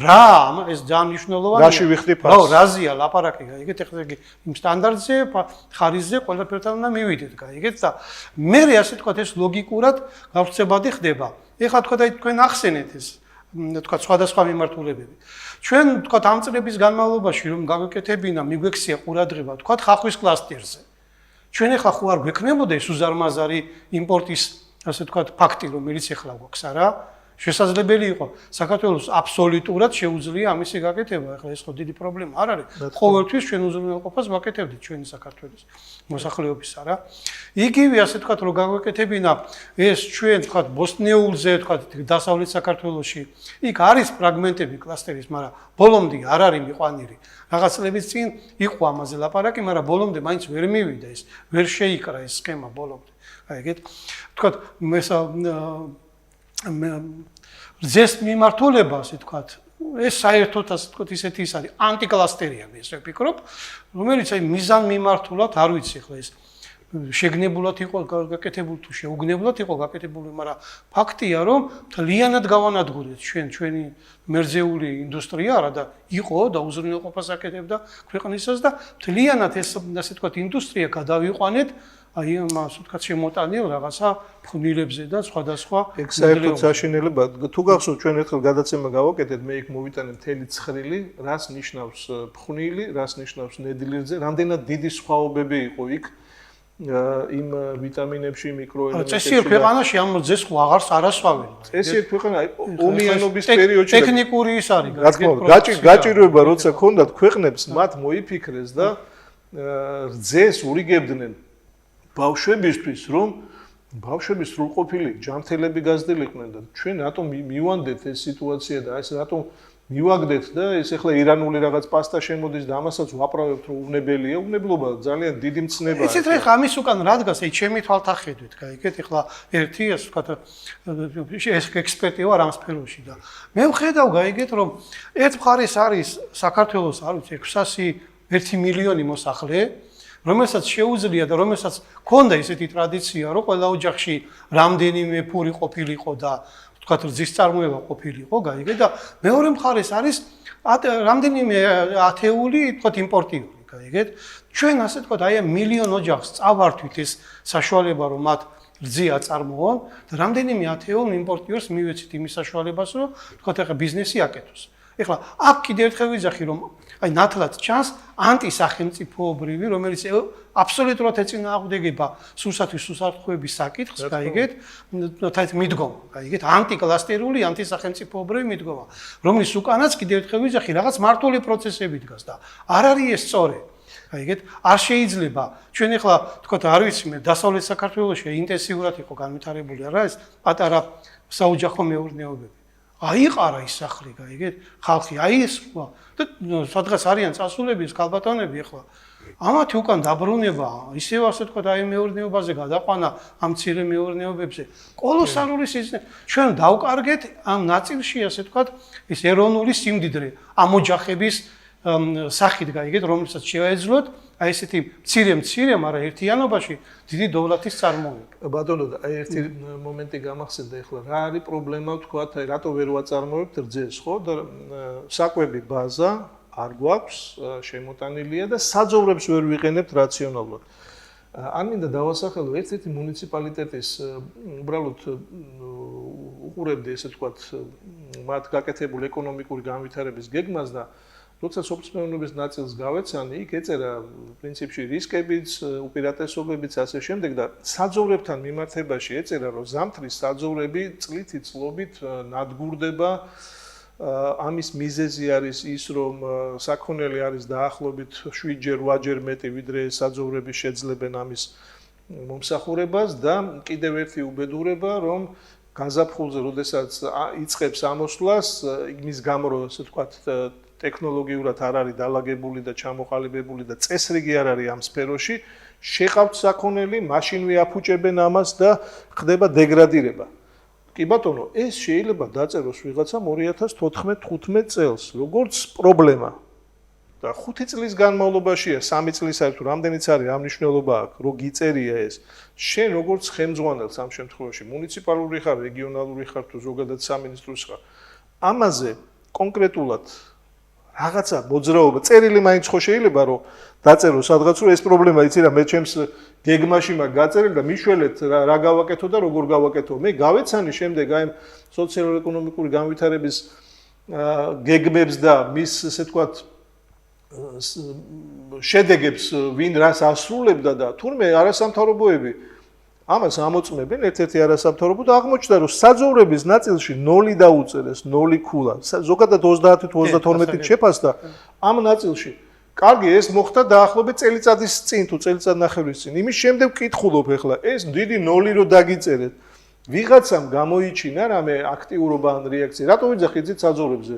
რა, ეს ძალიან მნიშვნელოვანია. რაში ვიხდი ფასს? რაზია ლაპარაკი, გაიგეთ, ეხლა იმ სტანდარტზე, ხარისხზე ყველაფერთან უნდა მივიდეთ, გაიგეთ და მე ასე ვთქვათ ეს ლოგიკურად გავრცებადი ხდება. ეხლა თქვა და თქვენ ახსენეთ ეს თქვა სხვადასხვა მიმართულებები. ჩვენ თქვა ამ წლების განმავლობაში რომ გავეკეთებინა, მიგვექცია ყურადღება, თქვა ხახვის კლასტერზე. ჩვენ ახლა ხო არ გვექნებოდა ეს უზარმაზარი იმპორტის, ასე თქვა, ფაქტი, რომელიც ახლა გვაქვს, არა? შესაძლებელი იყო საქართველოს აბსოლუტურად შეუძლია ამისი გაკეთება. ახლა ეს ხო დიდი პრობლემა არ არის. ყოველთვის ჩვენ უზრუნველყოფას ვაკეთებდით ჩვენი საქართველოს მოსახლეობის, არა? იგივე ასე თქვა რომ გავეკეთებინა ეს ჩვენ თქვა ბოსნიულზე, თქვა დასავლეთ საქართველოში. იქ არის ფრაგმენტები კლასტერის, მაგრამ ბოლომდე არ არის მიყვანილი. რაღაც წლების წინ იყო ამაზე ლაპარაკი, მაგრამ ბოლომდე მაინც ვერ მივიდა ეს, ვერ შეიკრა ეს სქემა ბოლომდე. აი ეგეთ თქვა ზეს მიმართულება, ასე ვთქვათ, ეს საერთოდ ასე ვთქვათ, ისეთი ის არის ანტიკლასტერიანი, ესე ვფიქრობ, რომელიც აი მიზან მიმართულად არ ვიცი ახლა ეს შეგნებულად იყო გაკეთებული თუ შეუგნებლად იყო გაკეთებული, მაგრამ ფაქტია, რომ მთლიანად გავანადგურეთ ჩვენი მერძეული ინდუსტრია არა და იყო და უზრუნველყოფას აკეთებდა ქვეყნისას და მთლიანად ეს ასე ვთქვათ ინდუსტრია გადავიყვანეთ აი ასე ვთქვათ შემოტანილ რაღაცა ფხვნილებზე და სხვადასხვა ეგ საერთოდ საშინელება თუ გახსოვთ ჩვენ ერთხელ გადაცემა გავაკეთეთ მე იქ მოვიტანე მთელი ცხრილი რას ნიშნავს ფხვნილი რას ნიშნავს ნედლირზე რამდენად დიდი სხვაობები იყო იქ იმ ვიტამინებში მიკროელემენტებში წესიერ ქვეყანაში ამ ძეს ხო აღარს არასვავენ წესიერ ქვეყანა ომიანობის პერიოდში ტექნიკური ის არის რა თქმა უნდა გაჭირვება როცა ქონდათ ქვეყნებს მათ მოიფიქრეს და რძეს ურიგებდნენ ბავშვებისთვის რომ ბავშვები სრულყოფილი ჯანმრთელები გაზრდილიყვნენ და ჩვენ რატომ მივანდეთ ეს სიტუაცია და ეს რატომ მივაგდეთ და ეს ახლა ირანული რაღაც პასტა შემოდის და ამასაც ვაправებთ რომ უნებელია უნებლობა ძალიან დიდი მცნებაა იცით რა ხა ამის უკან რა დგას აი ჩემი თვალთახედვით გაიგეთ ახლა ერთი ასე ვთქვათ ეს ექსპერტი ვარ ამ სფეროში და მე ვხედავ გაიგეთ რომ ერთ მხარეს არის საქართველოს არ ვიცი 601 მილიონი მოსახლე რომელსაც შეუძლია და რომელსაც ქონდა ესეთი ტრადიცია რომ ყველა ოჯახში რამდენიმე ფური ყოფილიყო და ვთქვათ რძის წარმოება ყოფილიყო გაიგე და მეორე მხარეს არის რამდენიმე ათეული ვთქვათ იმპორტიული გაიგეთ ჩვენ ასე ვთქვათ აი მილიონ ოჯახს წავართვით ეს საშუალება რომ მათ რძი აწარმოონ და რამდენიმე ათეულ იმპორტიორს მივეცით იმის საშუალებას რომ ვთქვათ ახლა ბიზნესი აკეთოს ეხლა აქ კიდევ ერთხელ ვიძახი რომ აი ნათლად ჩანს ანტისახელმწიფოებრივი რომელიც აბსოლუტურად ეწინააღმდეგება სურსათის უსაფრთხოების საკითხს გაიგეთ თაით მიდგომა გაიგეთ ანტიკლასტერული ანტისახელმწიფოებრივი მიდგომა რომლის უკანაც კიდევ ერთხელ ვიძახი რაღაც მართული პროცესები დგას და არ არის ეს სწორი გაიგეთ არ შეიძლება ჩვენ ახლა თქვათ არ ვიცი მე დასავლეთ საქართველოში ინტენსიურად იყო განვითარებული არა ეს პატარა საოჯახო მეურნეობები აიყარა ის სახლი გაიგეთ ხალხი აიესვა და სადღაც არიან წასულები ეს ქალბატონები ახლა ამათი უკან დაბრუნება ისევ ასე თქვა და აი მეურნეობაზე გადაყვანა ამ მცირე მეურნეობებზე კოლოსალური სიზნე ჩვენ დავკარგეთ ამ ნაწილში ასე თქვა ეს ეროვნული სიმდიდრე ამ ოჯახების სახით გაიგეთ რომელსაც შეეძლოთ აი ესეთი მცირე მაგრამ ერთიანობაში დიდი დოვლათის წარმოება ბატონო აი ერთი მომენტი გამახსენდა ახლა რა არის პრობლემა ვთქვათ აი რატო ვერ ვაწარმოებთ რძეს ხო და საკვები ბაზა არ გვაქვს შემოტანილია და საძოვრებს ვერ ვიყენებთ რაციონალურად არ მინდა დავასახელო ერთ-ერთი მუნიციპალიტეტის უბრალოდ უყურებდი ესე ვთქვათ მათ გაკეთებულ ეკონომიკური განვითარების გეგმას და როცა სოფლის ნაწილს გავეცანი, იქ ეწერა პრინციპში რისკებიც, უპირატესობებიც ასე შემდეგ და საძოვრებთან მიმართებაში ეწერა, რომ ზამთრის საძოვრები წლითი წლობით ნადგურდება. ამის მიზეზი არის ის, რომ საქონელი არის დაახლოებით 7-ჯერ, 8-ჯერ მეტი, ვიდრე საძოვრები შეძლებენ ამის მომსახურებას და კიდევ ერთი უბედურება, რომ გაზაფხულზე, როდესაც იწყებს ამოსვლას, იმის გამო, რომ ასე ვთქვათ, ტექნოლოგიურად არ არის დალაგებული და ჩამოყალიბებული და წესრიგი არ არის ამ სფეროში, შეყავთ საქონელი, მაშინ ვიაფუჭებენ ამას და ხდება დეგრადირება. კი ბატონო, ეს შეიძლება დაწეროს ვიღაცამ 2014-15 წელს, როგორც პრობლემა. და 5 წლის განმავლობაშია, 3 წლის არის თუ რამდენიც არის ამ მნიშვნელობა აქვს, რომ გიწერია ეს. შენ როგორც ხელმძღვანელს ამ შემთხვევაში, მუნიციპალური ხარ, რეგიონალური ხარ თუ ზოგადად სამინისტროს ხარ, ამაზე კონკრეტულად რაღაცა მოძრაობა წერილი მაინც ხო შეიძლება რომ დაწერო სადღაც რომ ეს პრობლემა იცი რა მე ჩემს გეგმაში მაგ გაწერილი და მიშველეთ რა გავაკეთო და როგორ გავაკეთო მე გავეცანი შემდეგ აი სოციალურ-ეკონომიკური განვითარების გეგმებს და მის ესე ვთქვათ შედეგებს ვინ რას ასრულებდა და თურმე არასამთავრობოები ამას ამოწმებენ ერთ-ერთი არასამთავრობო და აღმოჩნდა რომ საძოვრების ნაწილში 0 დაუწერეს 0 ქულა ზოგადად 30 თუ 32 შეფასდა ამ ნაწილში კარგი ეს მოხდა დაახლოებით წელიწადის წინ თუ წელიწადნახევრის წინ იმის შემდეგ ვკითხულობ ახლა ეს დიდი 0 რო დაგიწერეთ ვიღაცამ გამოიჩინა რამე აქტიურობა ან რეაქცია რატო ვიძახით საძოვრებზე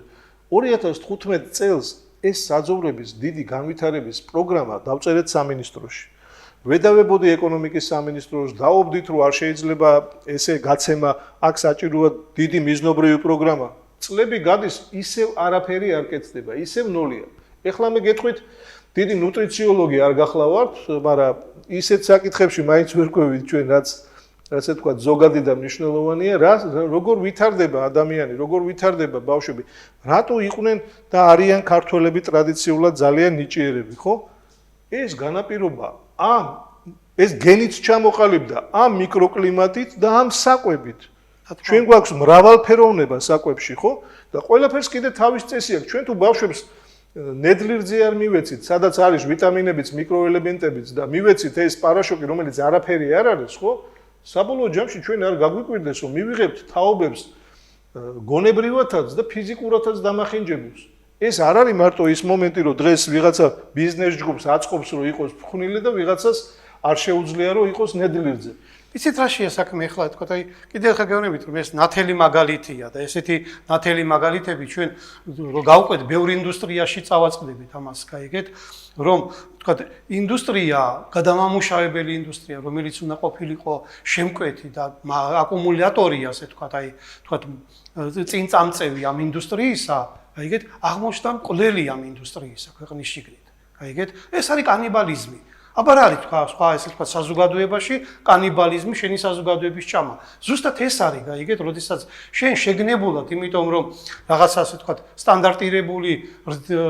2015 წელს ეს საძოვრების დიდი განვითარების პროგრამა დავწერეთ სამინისტროში ვედავებოდი ეკონომიკის სამინისტროს დაობდით რომ არ შეიძლება ესე გაცემა აქ საჭიროა დიდი მიზნობრივი პროგრამა წლები გადის ისევ არაფერი არ კეთდება ისევ 0-ია ეხლა მე გეტყვით დიდი ნუტრიციოლოგი არ გახლავართ მაგრამ ისეთ საკითხებში მაინც ვერ ყვევით ჩვენ, რაც ასე თქვა ზოგადი და მნიშვნელოვანია, როგორ ვითარდება ადამიანი, როგორ ვითარდება ბავშვები, რატო იყვნენ და არიან ქართველები ტრადიციულად ძალიან ნიჭიერები, ხო? ეს განაპირობა ეს გენით ჩამოყალიბდა ამ მიკროკლიმატით და ამ საკვებით. ჩვენ გვაქვს მრავალფეროვნება საკვებში, ხო? და ყველაფერს კიდე თავის წესი აქვს. ჩვენ თუ ბავშვებს ნედლირზე არ მივეცით, სადაც არის ვიტამინებიც, მიკროელემენტებიც და მივეცით ეს პარაშოკი, რომელიც არაფერი არ არის, ხო? საბოლოო ჯამში ჩვენ არ გაგვიკვირდეს, რომ მივიღებთ თაობებს გონებრივათაც და ფიზიკურათაც დამახინჯებულს. ეს არ არის მარტო ის მომენტი, რომ დღეს ვიღაცა ბიზნეს ჯგუფს აწყობს, რომ იყოს ფხვნილი და ვიღაცას არ შეუძლია, რომ იყოს ნედლირზე. იცით რა შეა საქმე ახლა თქვა, აი კიდევ ხა გეუბნებით, რომ ეს ნათელი მაგალითია და ესეთი ნათელი მაგალითები ჩვენ გავყვეთ ბევრ ინდუსტრიაში წავაწყდებით ამას, გაიგეთ, რომ თქვა ინდუსტრია, გადამამუშავებელი ინდუსტრია, რომელიც უნდა ყოფილიყო შემკვეთი და აკუმულატორი, ასე თქვა, აი თქვა წინწამწევი ამ ინდუსტრიისა, გაიგეთ, აღმოჩნდა მკვლელი ამ ინდუსტრიისა ქვეყნის შიგნით, გაიგეთ, ეს არის კანიბალიზმი. აბა რა არის თქვა სხვა ესე თქვა საზოგადოებაში კანიბალიზმი შენი საზოგადოების ჭამა. ზუსტად ეს არის, გაიგეთ, როდესაც შენ შეგნებულად, იმიტომ რომ რაღაცა ასე თქვა სტანდარტირებული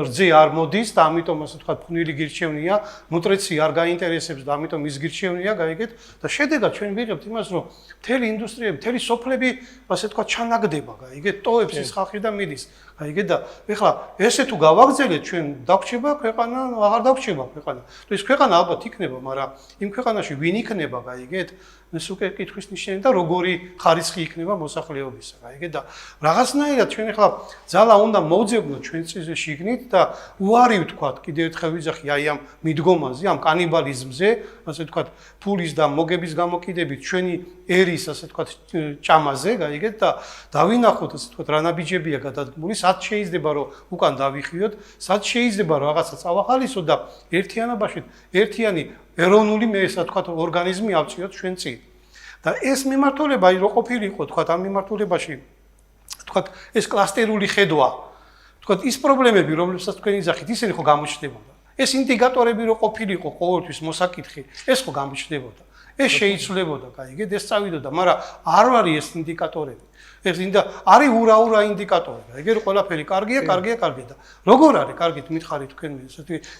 რძე არ მოდის და ამიტომ ასე თქვა ფხვნილი გირჩევნია, ნუტრიცია არ გაინტერესებს და ამიტომ ის გირჩევნია, გაიგეთ, და შედეგად ჩვენ ვიღებთ იმას, რომ მთელი ინდუსტრიები, მთელი სოფლები ასე თქვა ჩანაგდება, გაიგეთ, ტოვებს ის ხალხი და მიდის. გაიგეთ და ეხლა ესე თუ გავაგზავნეთ ჩვენ დაგვრჩება ქვეყანა, აღარ დაგვრჩება ქვეყანა. თუ ის ქვეყანა ალბათ იქნება, მაგრამ იმ ქვეყანაში ვინ იქნება, გაიგეთ? ეს უკვე კითხვის ნიშნია და როგორი ხარისხი იქნება მოსახლეობისა, გაიგეთ და რაღაცნაირად ჩვენ ეხლა ძალა უნდა მოვძებნოთ ჩვენ წინზე შიგნით და უარი ვთქვათ, კიდევ ერთხელ ვიძახი აი ამ მიდგომაზე, ამ კანიბალიზმზე, ასე ვთქვათ, ფულის და მოგების გამოკიდებით ჩვენი ერის, ასე ვთქვათ, ჭამაზე, გაიგეთ და დავინახოთ, ასე ვთქვათ, რა ნაბიჯებია გადადგმული, სად შეიძლება რომ უკან დავიხიოთ, სად შეიძლება რომ რაღაცა წავახალისოთ და ერთიანობაში, ერთიანი ეროვნული ასე ვთქვათ, ორგანიზმი ავწიოთ ჩვენ წინ. და ეს მიმართულება, რო ყოფილიყო, ვთქვათ, ამ მიმართულებაში, ვთქვათ, ეს კლასტერული ხედვა, ვთქვათ, ის პრობლემები, რომლებსაც თქვენ იძახით, ისინი ხო გამოჩნდებოდა. ეს ინდიკატორები რო ყოფილიყო ყოველთვის მოსაკითხი, ეს ხო გამოჩნდებოდა. ეს შეიცვლებოდა, გაიგეთ, ეს წავიდოდა, მაგრამ არ არის ეს ინდიკატორები. ეს არის ურა ინდიკატორი, გაიგეთ, ყველაფერი კარგია, კარგია, კარგია და როგორ არის, კარგით მითხარით თქვენ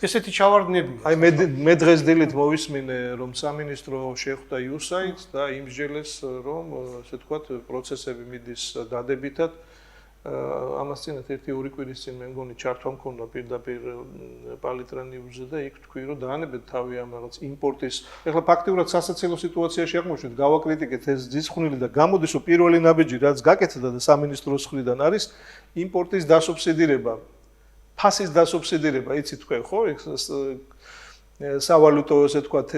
ესეთი ჩავარდნები. აი მე დღეს დილით მოვისმინე, რომ სამინისტრო შეხვდა იუსაიდს და იმსჯელეს, რომ ასე ვთქვათ, პროცესები მიდის დადებითად. ამას წინათ 1-2 კვირის წინ მე მგონი ჩართვა მქონდა პირდაპირ პალიტრა ნიუზზე და იქ თქვი, რომ დაანებეთ თავი ამ რაღაც იმპორტის. ეხლა ფაქტიურად სასაცილო სიტუაციაში აღმოჩნდით, გავაკრიტიკეთ ეს ძისხვნილი და გამოდის, რომ პირველი ნაბიჯი რაც გაკეთდა და სამინისტროს მხრიდან არის იმპორტის დასუბსიდირება. ფასის დასუბსიდირება, იცით თქვენ ხო? სავალუტო ესე ვთქვათ,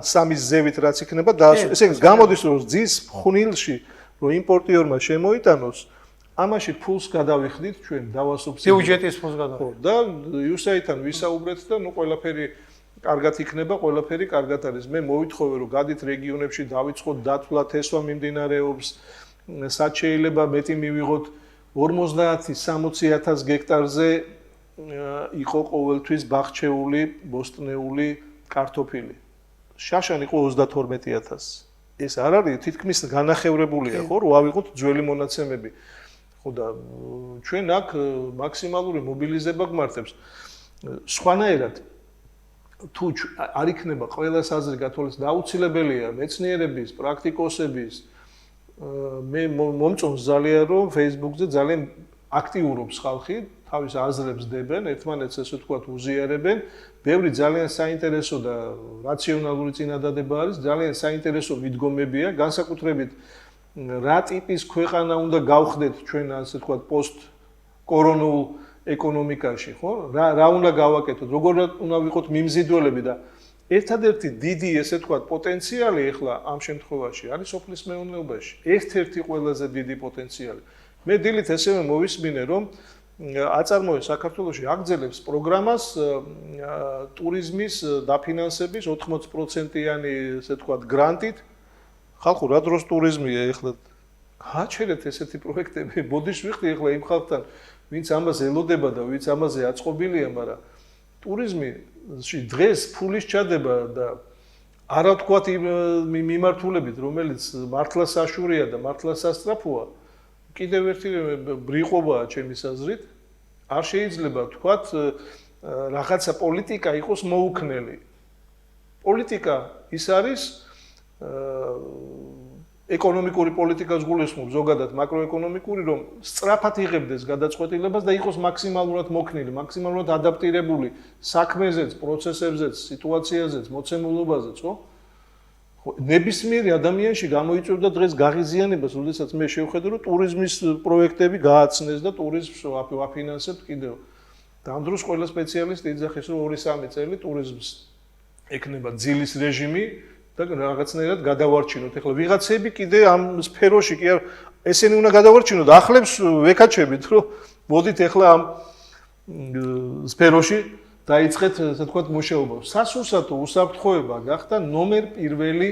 სამის ზევით რაც იქნება და ესე გამოდის, რომ ძის ხვნილში რომ იმპორტიორმა შემოიტანოს ამაში ფულს გადავიხდით ჩვენ დავასუბსიდირებთ. ბიუჯეტის ფულს გადავიხდით. და იუსაიდთან ვისაუბრეთ და ნუ ყველაფერი კარგად იქნება, ყველაფერი კარგად არის. მე მოვითხოვე რომ გადით რეგიონებში დავიწყოთ დათვლა, თესვა მიმდინარეობს, სად შეიძლება მეტი მივიღოთ 50-60,000 გექტარზე იყო ყოველთვის ბაღჩეული, ბოსტნეული კარტოფილი. შაშან იყო 32,000. ეს არ არის თითქმის განახევრებულია, ხო, რომ ავიღოთ ძველი მონაცემები. ხო და ჩვენ აქ მაქსიმალური მობილიზება გმართებს. სხვანაირად თუ არ იქნება ყველას აზრი გათვალისწინებული, აუცილებელია მეცნიერების, პრაქტიკოსების. მე მომწონს ძალიან, რომ Facebook-ზე ძალიან აქტიურობს ხალხი, თავის აზრებს დებენ, ერთმანეთს ესე ვთქვათ უზიარებენ. ბევრი ძალიან საინტერესო და რაციონალური წინადადება არის, ძალიან საინტერესო მიდგომებია, განსაკუთრებით რა ტიპის ქვეყანა უნდა გავხდეთ ჩვენ ასე ვთქვათ პოსტ-კორონულ ეკონომიკაში, ხო? რა უნდა გავაკეთოთ, როგორ უნდა ვიყოთ მიმზიდველები და ერთადერთი დიდი ესე ვთქვათ პოტენციალი ახლა ამ შემთხვევაში არის სოფლის მეურნეობაში. ერთ-ერთი ყველაზე დიდი პოტენციალი. მე დილით ესევე მოვისმინე, რომ აწარმოებს საქართველოში აგრძელებს პროგრამას ტურიზმის დაფინანსების 80%-იანი ესე ვთქვათ გრანტით. ხალხო, რა დროს ტურიზმია ეხლა? გააჩერეთ ესეთი პროექტები, ბოდიშ ვიხდი ეხლა იმ ხალხთან, ვინც ამას ელოდება და ვინც ამაზე აწყობილია, მაგრამ ტურიზმი დღეს ფულის ჩადება და არა თქვათ მიმართულებით, რომელიც მართლა საშურია და მართლა სასწრაფოა, კიდევ ერთი ბრიყვობაა ჩემის აზრით. არ შეიძლება თქვათ რაღაცა პოლიტიკა იყოს მოუქნელი. პოლიტიკა ის არის ეკონომიკური პოლიტიკას გულისხმობს ზოგადად მაკროეკონომიკური, რომ სწრაფად იღებდეს გადაწყვეტილებას და იყოს მაქსიმალურად მოქნილი, მაქსიმალურად ადაპტირებული საქმეზეც, პროცესებზეც, სიტუაციაზეც, მოცემულობაზეც, ხო? ნებისმიერი ადამიანში გამოიწვევდა დღეს გაღიზიანებას, როდესაც მე შევხედე, რომ ტურიზმის პროექტები გააცნეს და ტურიზმს ვაფინანსებთ კიდევ. და ამ დროს ყველა სპეციალისტი იძახის, რომ 2-3 წელი ტურიზმს ექნება ძილის რეჟიმი და რაღაცნაირად გადავარჩინოთ. ეხლა ვიღაცები კიდე ამ სფეროში კი არ ესენი უნდა გადავარჩინოთ. ახლებს ვეკაჩებით, რომ მოდით ეხლა ამ სფეროში დაიწყეთ, ასე ვთქვათ, მუშაობა. სასურსათო უსაფრთხოება გახდა ნომერ პირველი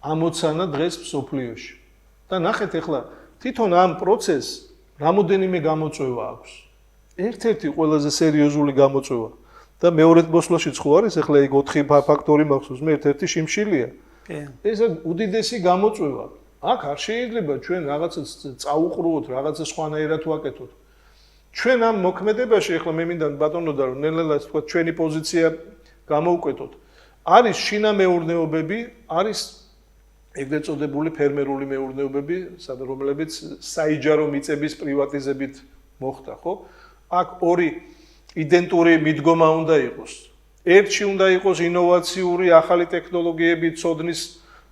ამოცანა დღეს მსოფლიოში. და ნახეთ ეხლა თვითონ ამ პროცესს რამოდენიმე გამოწვევა აქვს. ერთ-ერთი ყველაზე სერიოზული გამოწვევა და მეორედ მოსვლაშიც ხო არის, ეხლა იქ 4 ფაქტორი მახსოვს, მე ერთ-ერთი შიმშილია. ეს უდიდესი გამოწვევა. აქ არ შეიძლება ჩვენ რაღაცას წაუყრუოთ, რაღაცა სხვანაირად ვაკეთოთ. ჩვენ ამ მოქმედებაში ეხლა მე მინდა ბატონო და ნელ-ნელა თქვა ჩვენი პოზიცია გამოვკვეთოთ. არის შინამეურნეობები, არის ეგრეთ წოდებული ფერმერული მეურნეობები, რომლებიც საიჯარო მიწების პრივატიზებით მოხდა, ხო? აქ ორი იდენტური მიდგომა უნდა იყოს. ერთში უნდა იყოს ინოვაციური ახალი ტექნოლოგიები ცოდნის,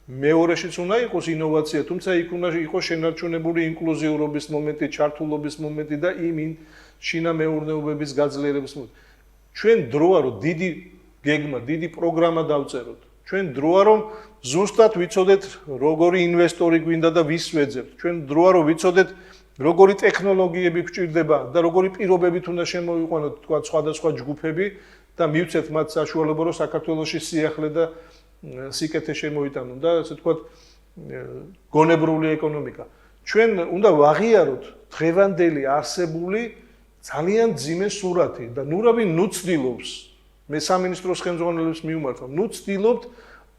მეორეშიც უნდა იყოს ინოვაცია, თუმცა იქ უნდა იყოს შენარჩუნებული ინკლუზიურობის მომენტი, ჩართულობის მომენტი და იმ შინამეურნეობების გაძლიერების მომენტი. ჩვენ დროა რომ დიდი გეგმა, დიდი პროგრამა დავწეროთ. ჩვენ დროა რომ ზუსტად ვიცოდეთ როგორი ინვესტორი გვინდა და ვის ვეძებთ. ჩვენ დროა რომ ვიცოდეთ როგორი ტექნოლოგიები გვჭირდება და როგორი პირობებით უნდა შემოვიყვანოთ თქვა სხვადასხვა ჯგუფები და მივცეთ მათ საშუალება რომ საქართველოში სიახლე და სიკეთე შემოიტანონ და ასე ვთქვათ გონებრული ეკონომიკა. ჩვენ უნდა ვაღიაროთ დღევანდელი არსებული ძალიან ძიმე სურათი და ნურავი ცდილობს მე სამინისტროს ხელმძღვანელებს მივმართვა, ცდილობთ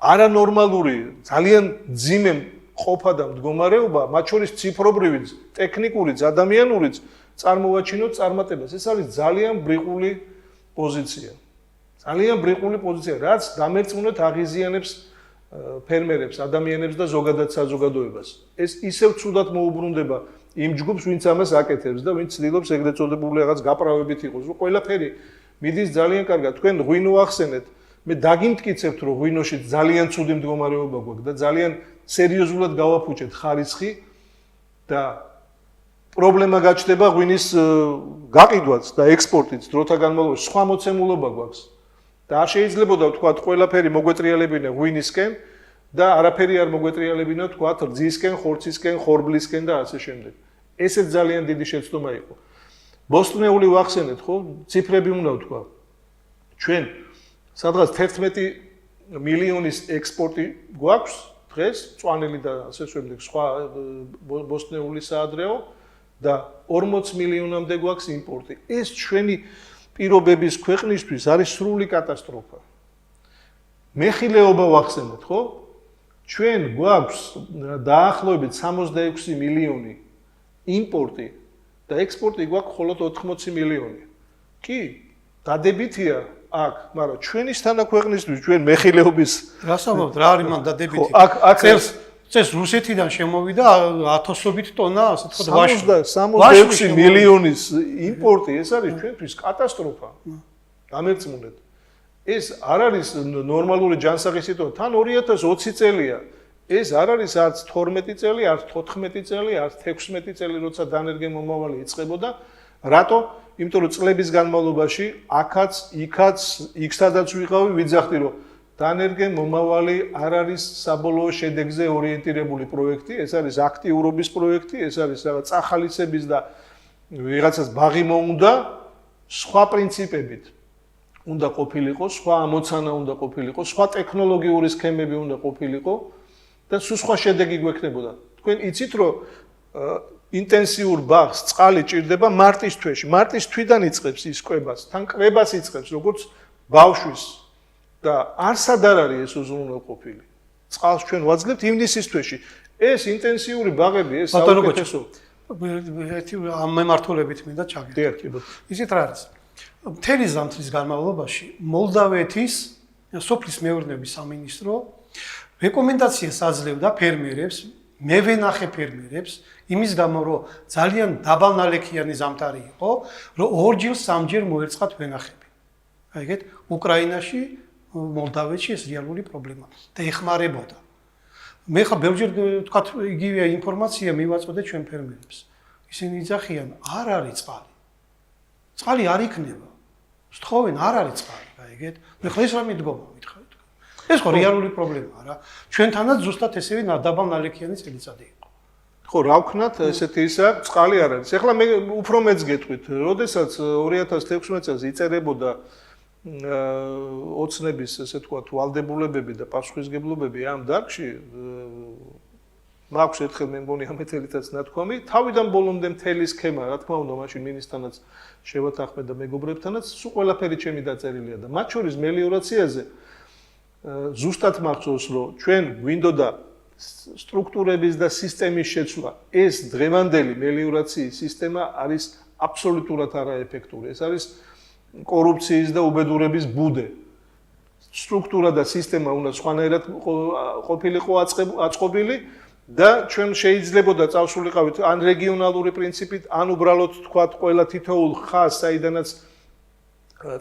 არანორმალური ძალიან ძიმე ყოფა და მდგომარეობა, მათ შორის ციფრობრივიც, ტექნიკურიც, ადამიანურიც წარმოვაჩინოთ წარმატებას. ეს არის ძალიან ბრიყული პოზიცია. ძალიან ბრიყული პოზიცია, რაც დამერწმუნეთ აღიზიანებს ფერმერებს, ადამიანებს და ზოგადად საზოგადოებას. ეს ისევ ცუდად მოუბრუნდება იმ ჯგუფს, ვინც ამას აკეთებს და ვინც ცდილობს ეგრეთ წოდებული რაღაც გაправებით იყოს. ყველაფერი მიდის ძალიან კარგად. თქვენ ღვინო ახსენეთ, მე დაგიმტკიცებთ, რომ ღვინოში ძალიან ცუდი მდგომარეობა გვაქვს და ძალიან სერიოზულად გავაფუჭეთ ხარისხი და პრობლემა გაჩნდება ღვინის გაყიდვაც და ექსპორტიც დროთა განმავლობაში სხვა მოცემულობა გვაქვს. და არ შეიძლებოდა ვთქვათ ყველაფერი მოგვეტრიალებინა ღვინისკენ და არაფერი არ მოგვეტრიალებინა ვთქვათ რძისკენ, ხორცისკენ, ხორბლისკენ და ასე შემდეგ. ესეც ძალიან დიდი შეცდომა იყო. ბოსტნეული ვახსენეთ, ხო? ციფრები უნდა ვთქვა. ჩვენ სადღაც 11 მილიონის ექსპორტი გვაქვს დღეს, მწვანელი და ასე შემდეგ სხვა ბოსტნეული საადრეო და 40 მილიონამდე გვაქვს იმპორტი. ეს ჩვენი პირობების ქვეყნისთვის არის სრული კატასტროფა. მეხილეობა ვახსენეთ, ხო? ჩვენ გვაქვს დაახლოებით 66 მილიონი იმპორტი და ექსპორტი გვაქვს მხოლოდ 80 მილიონი. კი, დადებითია აქ, მაგრამ ჩვენი თანაქვეყნისთვის ჩვენ მეხილეობის რას ამბობთ, რა არის მან დადებითი? წელს რუსეთიდან შემოვიდა 1000-ობით ტონა, ასე თქვა, ვაშლი. 66 მილიონის იმპორტი, ეს არის ჩვენთვის კატასტროფა. გამერწმუნეთ. ეს არ არის ნორმალური ჯანსაღი სიტუაცია. თან 2020 წელია. ეს არ არის არც 12 წელი, არც 14 წელი, არც 16 წელი, როცა დანერგე მომავალი იწყებოდა. რატო? იმიტომ რომ წლების განმავლობაში აქაც, იქაც, იქ სადაც ვიყავი, ვიძახდი რომ დანერგე მომავალი არ არის საბოლოო შედეგზე ორიენტირებული პროექტი, ეს არის აქტიურობის პროექტი, ეს არის რაღაც წახალისების და ვიღაცას ბაღი მოუნდა სხვა პრინციპებით. უნდა ყოფილიყო, სხვა ამოცანა უნდა ყოფილიყო, სხვა ტექნოლოგიური სქემები უნდა ყოფილიყო და სულ სხვა შედეგი გვექნებოდა. თქვენ იცით რომ ინტენსიურ ბაღს წყალი ჭირდება მარტის თვეში. მარტის თვიდან იწყებს ის კვებას, თან კვებას იწყებს როგორც ბავშვის და არსად არ არის ეს უზრუნველყოფილი. წყალს ჩვენ ვაძლევთ ივნისის თვეში. ეს ინტენსიური ბაღები, ეს საუკეთესო. ამ მემართულებით მინდა ჩაგეთქვი. ისეთ რა არის? მთელი ზამთრის განმავლობაში მოლდავეთის სოფლის მეურნეობის სამინისტრო რეკომენდაციას აძლევდა ფერმერებს, მევენახე ფერმერებს, იმის გამო რომ ძალიან დაბალნალექიანი ზამთარი იყო, რომ ორჯერ სამჯერ მოერწყათ ვენახები. აი ეგეთ უკრაინაში, მოლდავეთში ეს რეალური პრობლემა და ეხმარებოდა. მე ხა ბევრჯერ ვთქვათ იგივე ინფორმაცია მივაწოდე ჩვენ ფერმერებს. ისინი იძახიან, არ არის წყალი. წყალი არ იქნება. სთხოვენ, არ არის წყალი, აი ეგეთ. მე ხა ეს რა მიდგომა მითხარით. ეს ხო რეალური პრობლემაა რა. ჩვენთანაც ზუსტად ესევე დაბალნალექიანი წელიწადი იყო. ხო, რა ვქნათ, ესეთი ისა წყალი არ არის. ეხლა მე უფრო მეც გეტყვით, როდესაც 2016 წელს იწერებოდა ოცნების, ესე ვთქვათ, ვალდებულებები და პასუხისგებლობები ამ დარგში, მაქვს ერთხელ მე მგონი ამ ეთერითაც ნათქვამი, თავიდან ბოლომდე მთელი სქემა, რა თქმა უნდა, მაშინ მინისტრთანაც შევათანხმე და მეგობრებთანაც, სულ ყველაფერი ჩემი დაწერილია და მათ შორის მელიორაციაზე ზუსტად მახსოვს, რომ ჩვენ გვინდოდა სტრუქტურების და სისტემის შეცვლა. ეს დღევანდელი მელიორაციის სისტემა არის აბსოლუტურად არაეფექტური. ეს არის კორუფციის და უბედურების ბუდე. სტრუქტურა და სისტემა უნდა სხვანაირად ყოფილიყო აწყობილი და ჩვენ შეიძლებოდა წავსულიყავით ან რეგიონალური პრინციპით, ან უბრალოდ თქვათ ყველა თითოეულ ხაზს, საიდანაც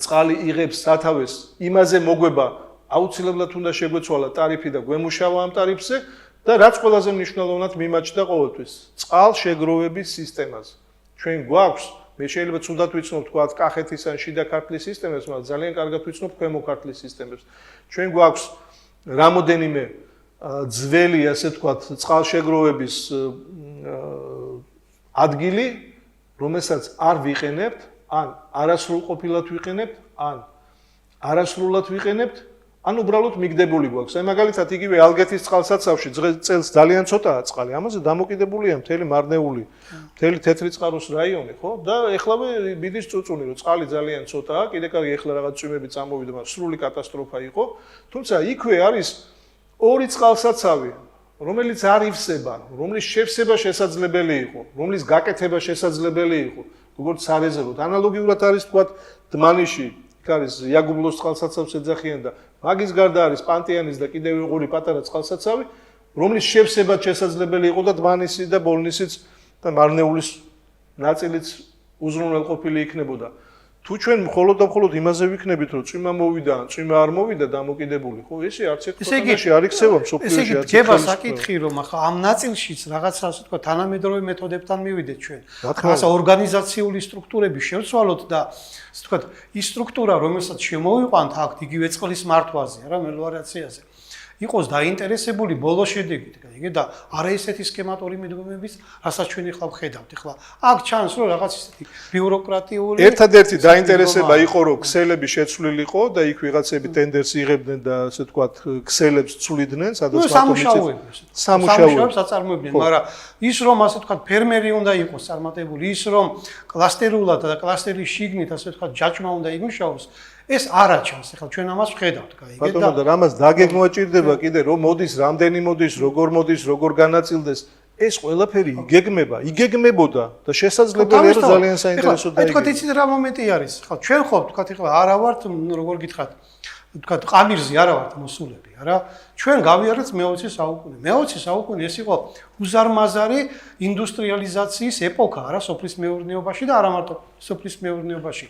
წყალი იღებს სათავეს, იმაზე მოგვება აუცილებლად უნდა შეგვეცვალა ტარიფი და გვემუშავა ამ ტარიფზე და რაც ყველაზე მნიშვნელოვნად მიმაჩნდა ყოველთვის, წყალშეგროვების სისტემაზე. ჩვენ გვაქვს მე შეიძლება თუნდაც ვიცნობ თქვათ კახეთის ან შიდა ქართლის სისტემებს, მაგრამ ძალიან კარგად ვიცნობ ქვემო ქართლის სისტემებს. ჩვენ გვაქვს რამოდენიმე ძველი, ასე ვთქვათ, წყალშეგროვების ადგილი, რომელსაც არ ვიყენებთ, ან არასრულყოფილად ვიყენებთ, ან არასრულად ვიყენებთ, ან უბრალოდ მიგდებული გვაქვს. აი მაგალითად იგივე ალგეთის წყალსაცავში წელს ძალიან ცოტაა წყალი, ამაზე დამოკიდებულია მთელი მარნეული, მთელი თეთრი წყაროს რაიონი, ხო? და ეხლავე მიდის წუწუნი, რომ წყალი ძალიან ცოტაა, კიდე კარგი ეხლა რაღაც წვიმები წამოვიდა, მაგრამ სრული კატასტროფა იყო. თუმცა იქვე არის ორი წყალსაცავი, რომელიც არ ივსება, რომლის შევსება შესაძლებელი იყო, რომლის გაკეთება შესაძლებელი იყო, როგორც სარეზერვოდ. ანალოგიურად არის თქვათ დმანიში, არის იაგუბლოს წყალსაცავს ეძახიან და მაგის გარდა არის პანტიანის და კიდევ ორი პატარა წყალსაცავი, რომლის შევსებაც შესაძლებელი იყო და დმანისი და ბოლნისიც და მარნეულის ნაწილიც უზრუნველყოფილი იქნებოდა. თუ ჩვენ მხოლოდ და მხოლოდ იმაზე ვიქნებით, რომ წვიმა მოვიდა, წვიმა არ მოვიდა დამოკიდებული, ხო, ესე არც ერთ ქვეყანაში არ იქცევა მსოფლიოში არც. ესე იგი, გება საკითხი, რომ ახლა ამ ნაწილშიც რაღაცა, ასე ვთქვათ, თანამედროვე მეთოდებთან მივიდეთ ჩვენ. რაღაცა ორგანიზაციული სტრუქტურები შევცვალოთ და, ასე ვთქვათ, ის სტრუქტურა, რომელსაც შემოვიყვანთ აქ იგივე წყლის მართვაზე, რა, მელიორაციაზე, იყოს დაინტერესებული ბოლო შედეგით, გაიგე და არა ესეთი სქემატური მიდგომების, რასაც ჩვენ ახლა ვხედავთ. ახლა აქ ჩანს, რომ რაღაც ესეთი ბიუროკრატიული ერთადერთი დაინტერესება იყო, რომ ქსელები შეცვლილიყო და იქ ვიღაცები ტენდერს იღებდნენ და ასე ვთქვათ, ქსელებს ცვლიდნენ, სადაც სამუშაოებს აწარმოებდნენ, მაგრამ ის რომ ასე ვთქვათ, ფერმერი უნდა იყოს წარმატებული, ის რომ კლასტერულად და კლასტერის შიგნით ასე ვთქვათ, ჯაჭვმა უნდა იმუშაოს, ეს არ აჩანს. ახლა ჩვენ ამას ვხედავთ, გაიგეთ და ბატონო და რამაც დაგეგმვა ჭირდება კიდე რომ მოდის, რამდენი მოდის, როგორ განაწილდეს, ეს ყველაფერი იგეგმებოდა და შესაძლებელია რომ ძალიან საინტერესო დაიგეგმოს. თქვათ იცით რა მომენტი არის? ხა ჩვენ ხო თქვათ ახლა არა ვართ, როგორ გითხრათ, თქვათ ყამირზე არა ვართ მოსულები, არა? ჩვენ გავიარეთ მე-20 საუკუნე. მე-20 საუკუნე ეს იყო უზარმაზარი ინდუსტრიალიზაციის ეპოქა, არა, სოფლის მეურნეობაში და არა მარტო სოფლის მეურნეობაში.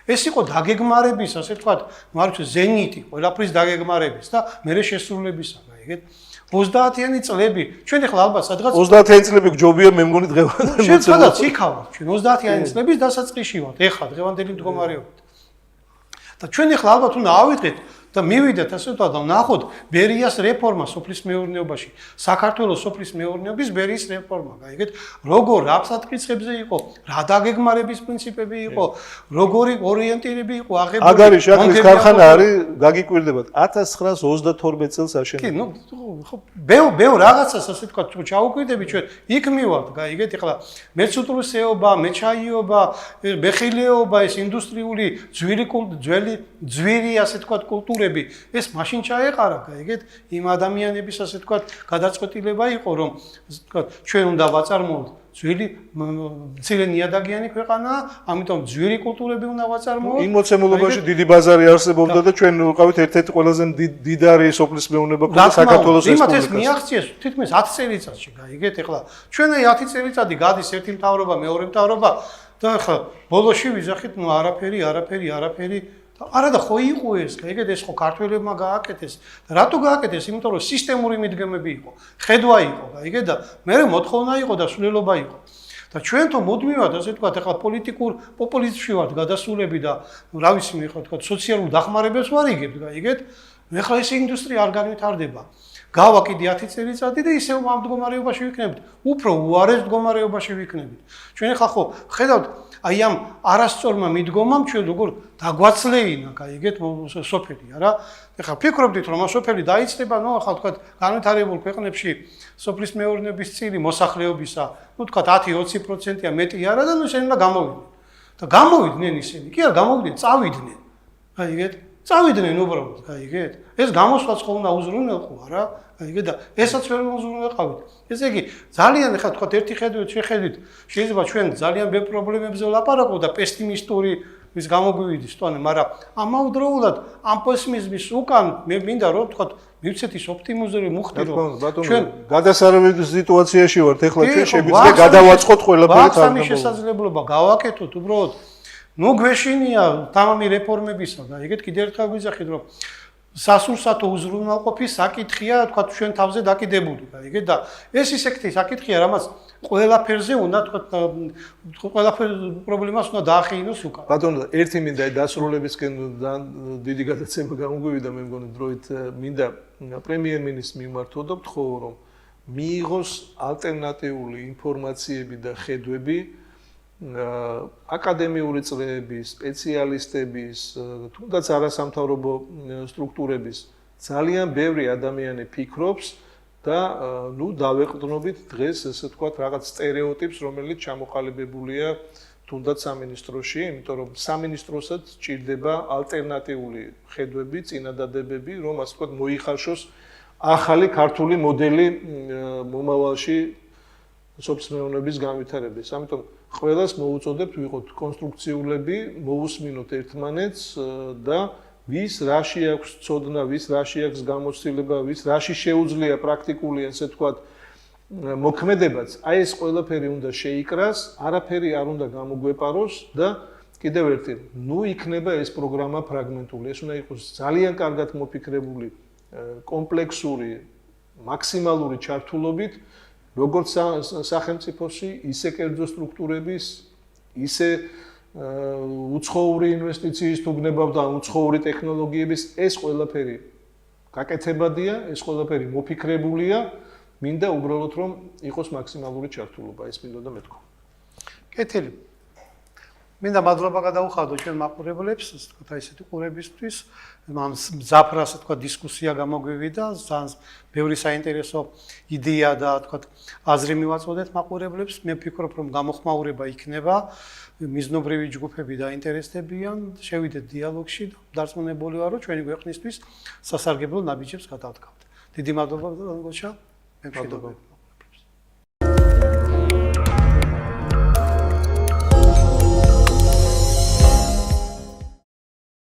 ეს იყო დაგეგმარების, ასე ვთქვათ, მარჩ ზენიტი, ყველაფრის დაგეგმარების და მერე შესრულებისა, გაიგეთ? 30-იანი წლები, ჩვენ ახლა ალბათ სადღაც 30-იანი წლები გჯობია, მე მგონი დღევანდელი ჩვენ სადაც იქავართ, ჩვენ 30-იანი წლების დასაწყისში ვართ, ეხლა დღევანდელი მდგომარეობით. და ჩვენ ახლა ალბათ უნდა ავიღეთ და მივიდეთ ასე ვთქვა და ნახოთ ბერიას რეფორმა სოფლის მეურნეობაში, საქართველოს სოფლის მეურნეობის ბერიის რეფორმა, გაიგეთ, როგორ რა საფრთხეებზე იყო, რა დაგეგმარების პრინციპები იყო, როგორი ორიენტირები იყო აღებული. აგარი შაქრის ქარხანა არის, გაგიკვირდებათ 1932 წელს აშენებული. კი, ნუ ხო ბევრ რაღაცას ასე ვთქვა, ჩაუკვირდები ჩვენ იქ მივართ, გაიგეთ, ეხლა მეცუტრუსეობა, მეჩაიობა, მეხილეობა, ეს ინდუსტრიული ძვირი ასე ვთქვა კულტურები, ეს მაშინ ჩაეყარა, გაიგეთ, იმ ადამიანების ასე ვთქვა გადაწყვეტილება იყო, რომ ასე ვთქვა ჩვენ უნდა ვაწარმოოთ ძვირი მცირე ნიადაგიანი ქვეყანაა, ამიტომ ძვირი კულტურები უნდა ვაწარმოოთ. იმ მოცემულობაში დიდი ბაზარი არსებობდა და ჩვენ ვიყავით ერთ-ერთი ყველაზე დიდარი სოფლის მეურნეობა ქონდა საქართველოს რესპუბლიკას. იმათ ეს მიაღწიეს თითქმის 10 წელიწადში, გაიგეთ, ეხლა ჩვენი 10 წელიწადი გადის ერთი მთავრობა, მეორე მთავრობა და ეხლა ბოლოში ვიზახით, ნუ არაფერი არა და ხო იყო ეს, გაიგეთ, ეს ხო ქართველებმა გააკეთეს. რატო გააკეთეს? იმიტომ რომ სისტემური მიდგომები იყო, ხედვა იყო, გაიგეთ და მე მოთხოვნა იყო და სულელობა იყო. და ჩვენ თო მუდმივად ასე ვთქვათ, ეხლა პოლიტიკურ პოპულიზმში ვართ გადასულები და რა ვიცი მე ხო ვთქვათ, სოციალურ დახმარებებს ვარიგებთ, გაიგეთ. ეხლა ეს ინდუსტრია არ განვითარდება. გავა კიდე 10 წელიწადი და ისევ ამ მდგომარეობაში ვიქნებით. უფრო უარეს მდგომარეობაში ვიქნებით. ჩვენ ეხლა ხო ხედავთ აი ამ არასწორმა მიდგომამ ჩვენ როგორ დაგვაცლეინა, გაიგეთ, სოფელი, არა? ეხლა ფიქრობდით რომ სოფელი დაიწება, ნუ ახლა თქვა განვითარებულ ქვეყნებში სოფლის მეურნეობის წილი მოსახლეობისა, ნუ თქვა 10-20%-ია მეტი არა და ნუ ისინი უნდა გამოვიდნენ. და გამოვიდნენ ისინი, კი არა გამოვიდნენ, წავიდნენ. გაიგეთ? წავიდნენ უბრალოდ, გაიგეთ? ეს გამოსვლაც ხო უნდა უზრუნველყო, არა? გაიგეთ და ესაც ვერ უზრუნველყავით. ესე იგი, ძალიან ეხლა თქვა ერთი ხედვით შეხედვით, შეიძლება ჩვენ ძალიან ბევრ პრობლემებზე ვლაპარაკოთ და პესიმისტური ვის გამოგვივიდეს, თქო, მაგრამ ამავდროულად ამ პესიმიზმის უკან მე მინდა რომ თქვა მივცეთ ის ოპტიმიზმური მუხტი რომ ჩვენ გადასარევი სიტუაციაში ვართ, ეხლა ჩვენ შეგვიძლია გადავაწყოთ ყველაფერი თანამდებობა. სამი შესაძლებლობა გავაკეთოთ უბრალოდ. ნუ გვეშინია თამამი რეფორმებისა და ეგეთ კიდევ ერთხელ ვიზახით რომ სასურსათო უზრუნველყოფის საკითხია თქვა ჩვენ თავზე დაკიდებული, გაიგეთ და ეს ისეთი საკითხია, რამაც ყველაფერზე უნდა თქვა ყველაფერ პრობლემას უნდა დაახეინოს უკან. ბატონო, ერთი მინდა დასრულებისკენ დიდი გადაცემა გამოგვივიდა, მე მგონი დროით მინდა პრემიერ-მინისტრს მიმართო და ვთხოვ რომ მიიღოს ალტერნატიული ინფორმაციები და ხედვები აკადემიური წრეების, სპეციალისტების, თუნდაც არასამთავრობო სტრუქტურების ძალიან ბევრი ადამიანი ფიქრობს და ნუ დავეყრდნობით დღეს ესე ვთქვათ რაღაც სტერეოტიპს, რომელიც ჩამოყალიბებულია თუნდაც სამინისტროში, იმიტომ რომ სამინისტროსაც ჭირდება ალტერნატიული ხედვები, წინადადებები, რომ ასე ვთქვათ მოიხარშოს ახალი ქართული მოდელი მომავალში სოფლის მეურნეობის განვითარების. ამიტომ ყველას მოუწოდებთ ვიყოთ კონსტრუქციულები, მოусმინოთ ერთმანეთს და ვის რაში აქვს ცოდნა, ვის რაში აქვს გამოცდილება, ვის რაში შეუძლია პრაქტიკული, ასე ვთქვათ, მოქმედებაც, აი ეს ყველაფერი უნდა შეიკრას, არაფერი არ უნდა გამოგვეპაროს და კიდევ ერთი, ნუ იქნება ეს პროგრამა ფრაგმენტული, ეს უნდა იყოს ძალიან კარგად მოფიქრებული, კომპლექსური, მაქსიმალური ჩართულობით როგორც სახელმწიფოში, ისე კერძო სტრუქტურების, ისე უცხოური ინვესტიციის თუგნებავ და უცხოური ტექნოლოგიების ეს ყველაფერი გაკეთებადია, ეს ყველაფერი მოფიქრებულია, მინდა უბრალოდ რომ იყოს მაქსიმალური ჩართულობა, ეს მინდოდა და მეთქვა. კეთილი. მინდა მადლობა გადაუხადო ჩვენ მაყურებლებს, ასე ვთქვათ, ესეთი ყურებისთვის. ამ მძაფრ ასე ვთქვათ დისკუსია გამოგვივიდა, ძალიან ბევრი საინტერესო იდეა და ვთქვათ აზრი მივაწოდეთ მაყურებლებს. მე ვფიქრობ, რომ გამოხმაურება იქნება, მიზნობრივი ჯგუფები დაინტერესდებიან, შევიდეთ დიალოგში და დარწმუნებული ვარ, რომ ჩვენი ქვეყნისთვის სასარგებლო ნაბიჯებს გადავდგავთ. დიდი მადლობა გოჩა. მე მშვიდობები.